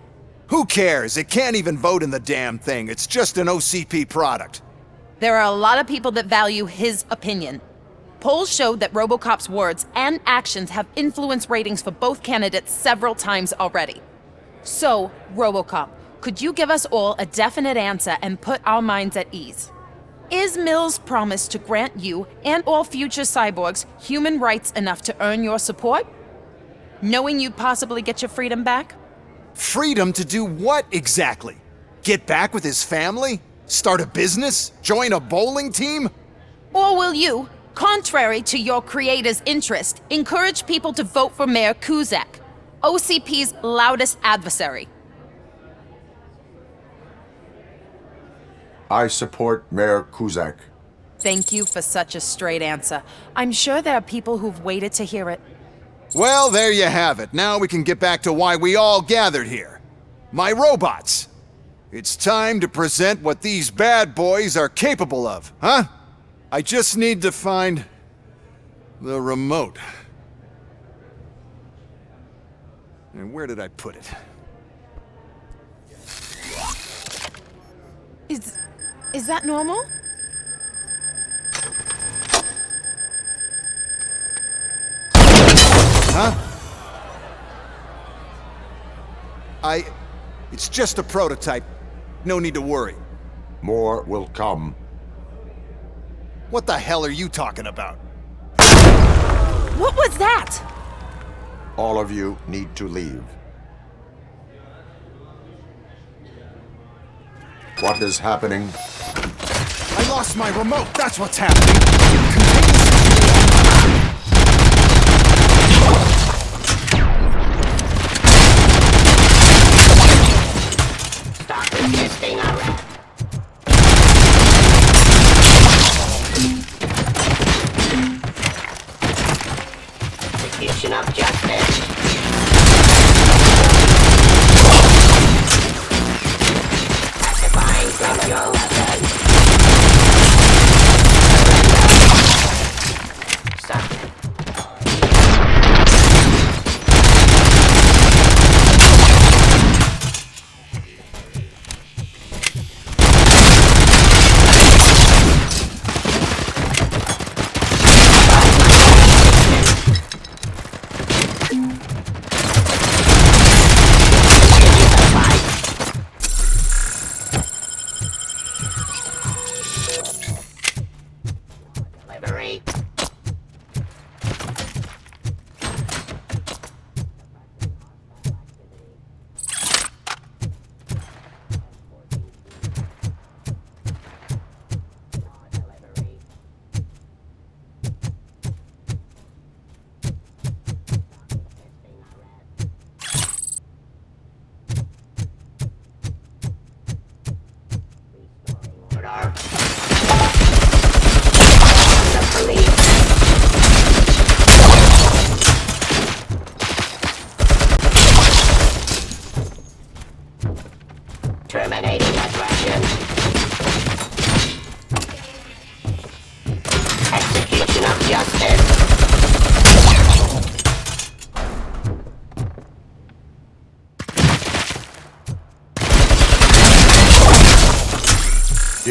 Speaker 2: Who cares? It can't even vote in the damn thing. It's just an OCP product.
Speaker 6: There are a lot of people that value his opinion. Polls showed that RoboCop's words and actions have influenced ratings for both candidates several times already. So, RoboCop, could you give us all a definite answer and put our minds at ease? Is Mills' promise to grant you and all future cyborgs human rights enough to earn your support? Knowing you'd possibly get your freedom back?
Speaker 2: Freedom to do what exactly? Get back with his family? Start a business? Join a bowling team?
Speaker 6: Or will you, contrary to your creator's interest, encourage people to vote for Mayor Kuzak, OCP's loudest adversary?
Speaker 1: I support Mayor Kuzak.
Speaker 6: Thank you for such a straight answer. I'm sure there are people who've waited to hear it.
Speaker 2: Well, there you have it. Now we can get back to why we all gathered here. My robots. It's time to present what these bad boys are capable of, huh? I just need to find the remote. And where did I put it?
Speaker 6: Is that normal?
Speaker 2: Huh? It's just a prototype. No need to worry.
Speaker 1: More will come.
Speaker 2: What the hell are you talking about?
Speaker 6: What was that?
Speaker 1: All of you need to leave. What is happening?
Speaker 2: I lost my remote. That's what's happening.
Speaker 10: Stop resisting already. Execution of justice. Pacifying criminal weapons. Stop it.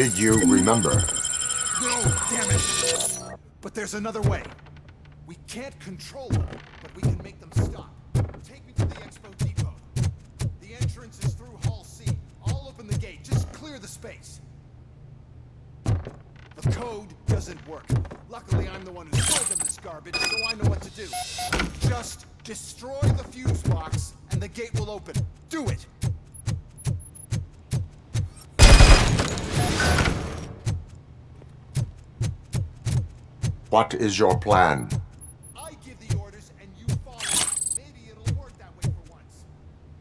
Speaker 1: Did you remember?
Speaker 2: No, damn it! But there's another way. We can't control them, but we can make them stop. Take me to the Expo Depot. The entrance is through Hall C. I'll open the gate. Just clear the space. The code doesn't work. Luckily, I'm the one who sold them this garbage, so I know what to do. Just destroy the fuse box, and the gate will open. Do it!
Speaker 1: What is your plan?
Speaker 2: I give the orders, and you follow. Maybe it'll work that way for once.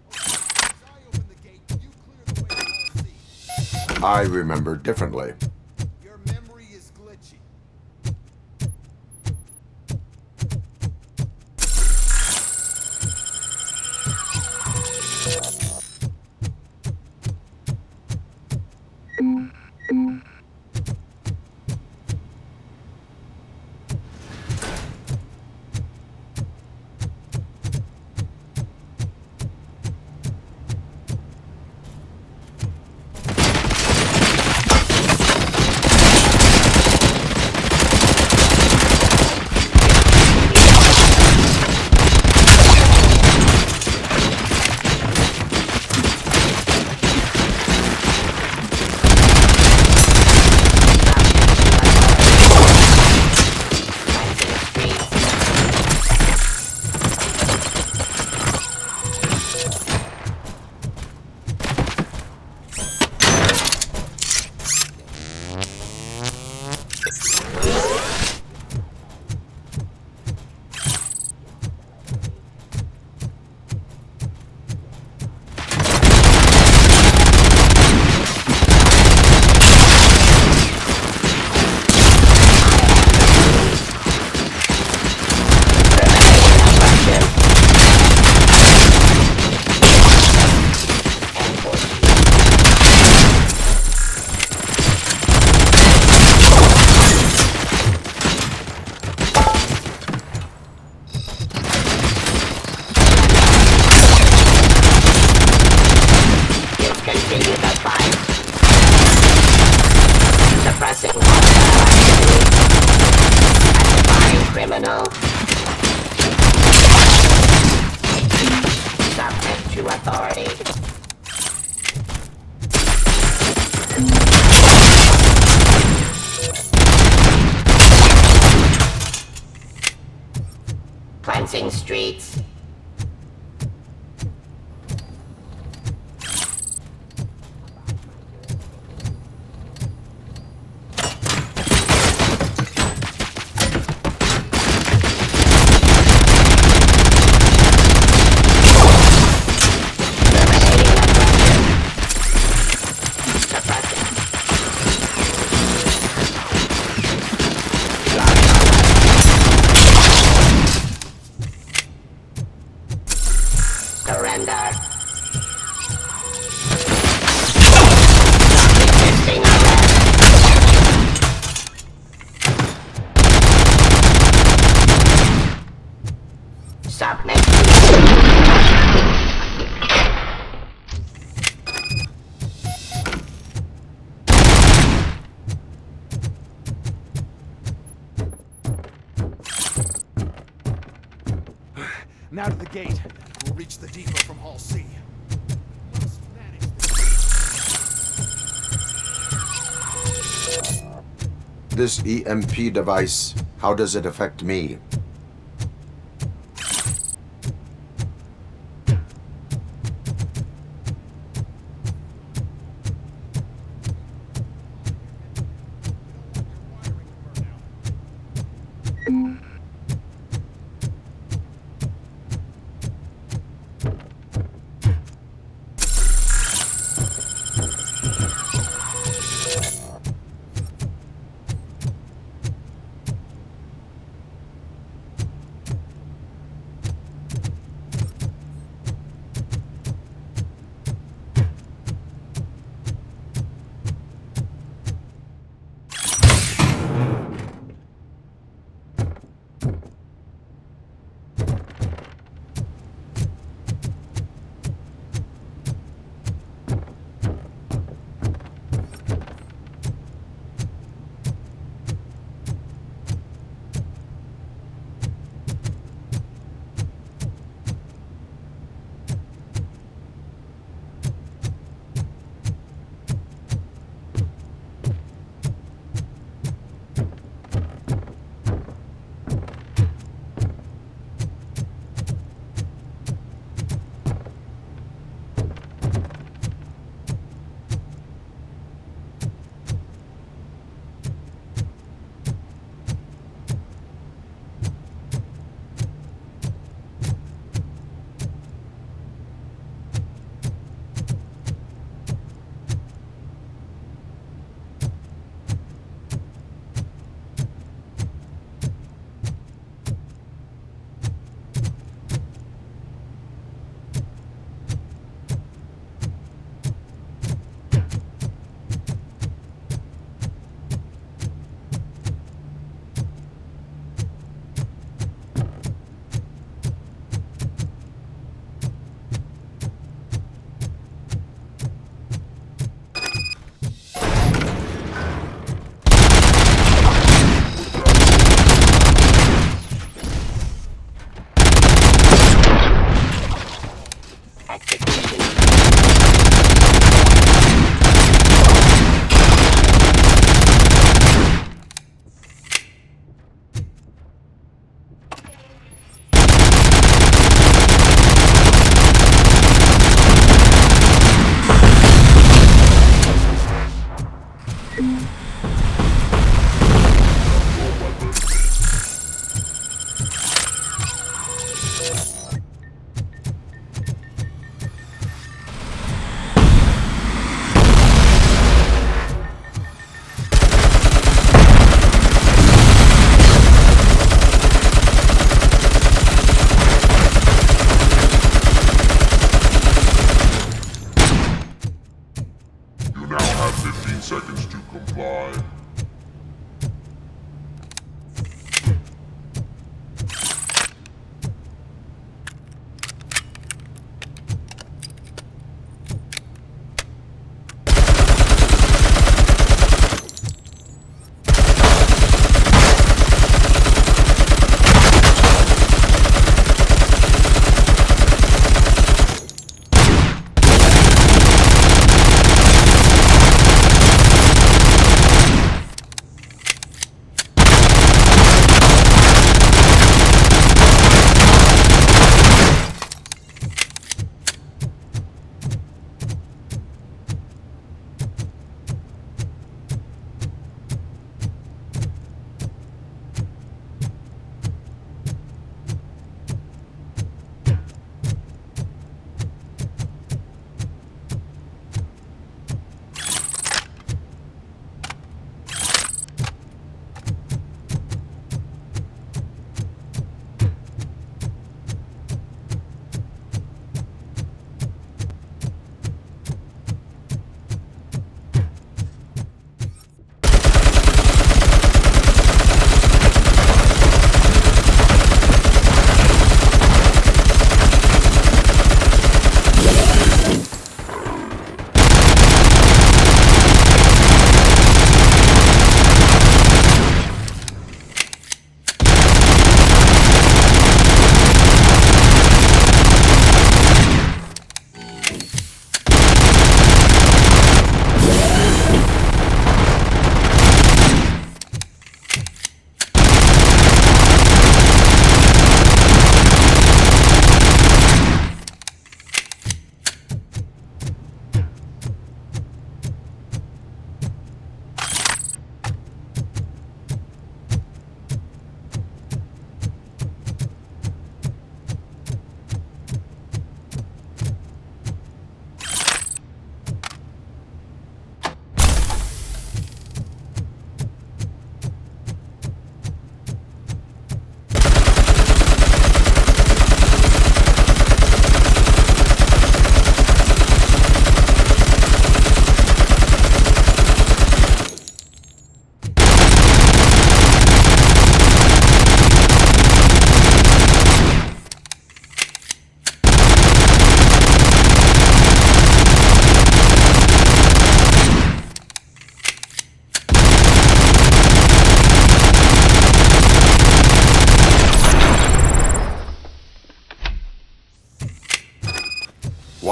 Speaker 2: Okay, as I open the gate, you clear the way to Hall C.
Speaker 1: I remember differently.
Speaker 2: Your memory is glitchy.
Speaker 10: criminal. Subject to authority. Cleansing streets. Surrender. Resisting arrest. Submit.
Speaker 2: Now to the gate. We'll reach the depot from Hall C.
Speaker 1: This EMP device, how does it affect me?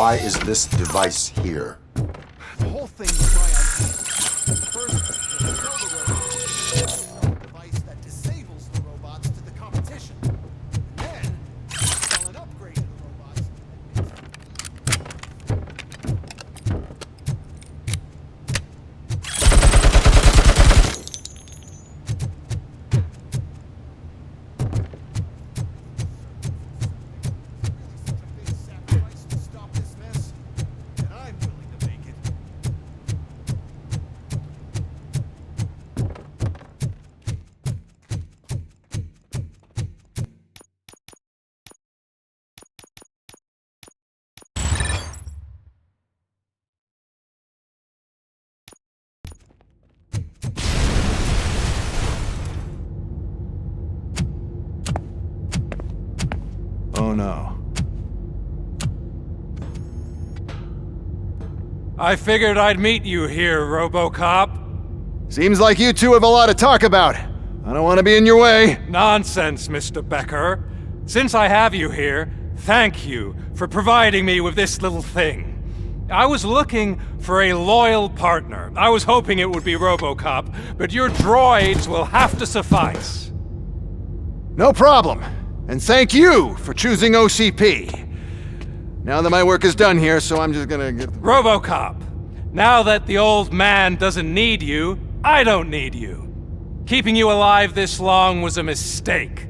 Speaker 1: Why is this device here?
Speaker 2: The whole thing is my idea. First, we sell the robots. A device that disables the robots to the competition. Then, we sell an upgrade to the robots. Oh no.
Speaker 11: I figured I'd meet you here, RoboCop.
Speaker 2: Seems like you two have a lot to talk about. I don't want to be in your way.
Speaker 11: Nonsense, Mr. Becker. Since I have you here, thank you for providing me with this little thing. I was looking for a loyal partner. I was hoping it would be RoboCop, but your droids will have to suffice.
Speaker 2: No problem. And thank you for choosing OCP. Now that my work is done here, so I'm just gonna get...
Speaker 11: RoboCop, now that the old man doesn't need you, I don't need you. Keeping you alive this long was a mistake.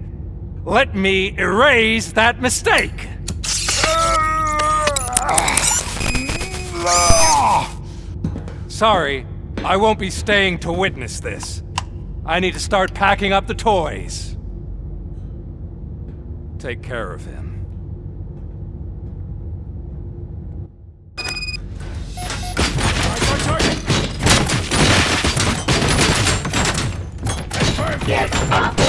Speaker 11: Let me erase that mistake! Sorry, I won't be staying to witness this. I need to start packing up the toys. Take care of him.
Speaker 10: Get up!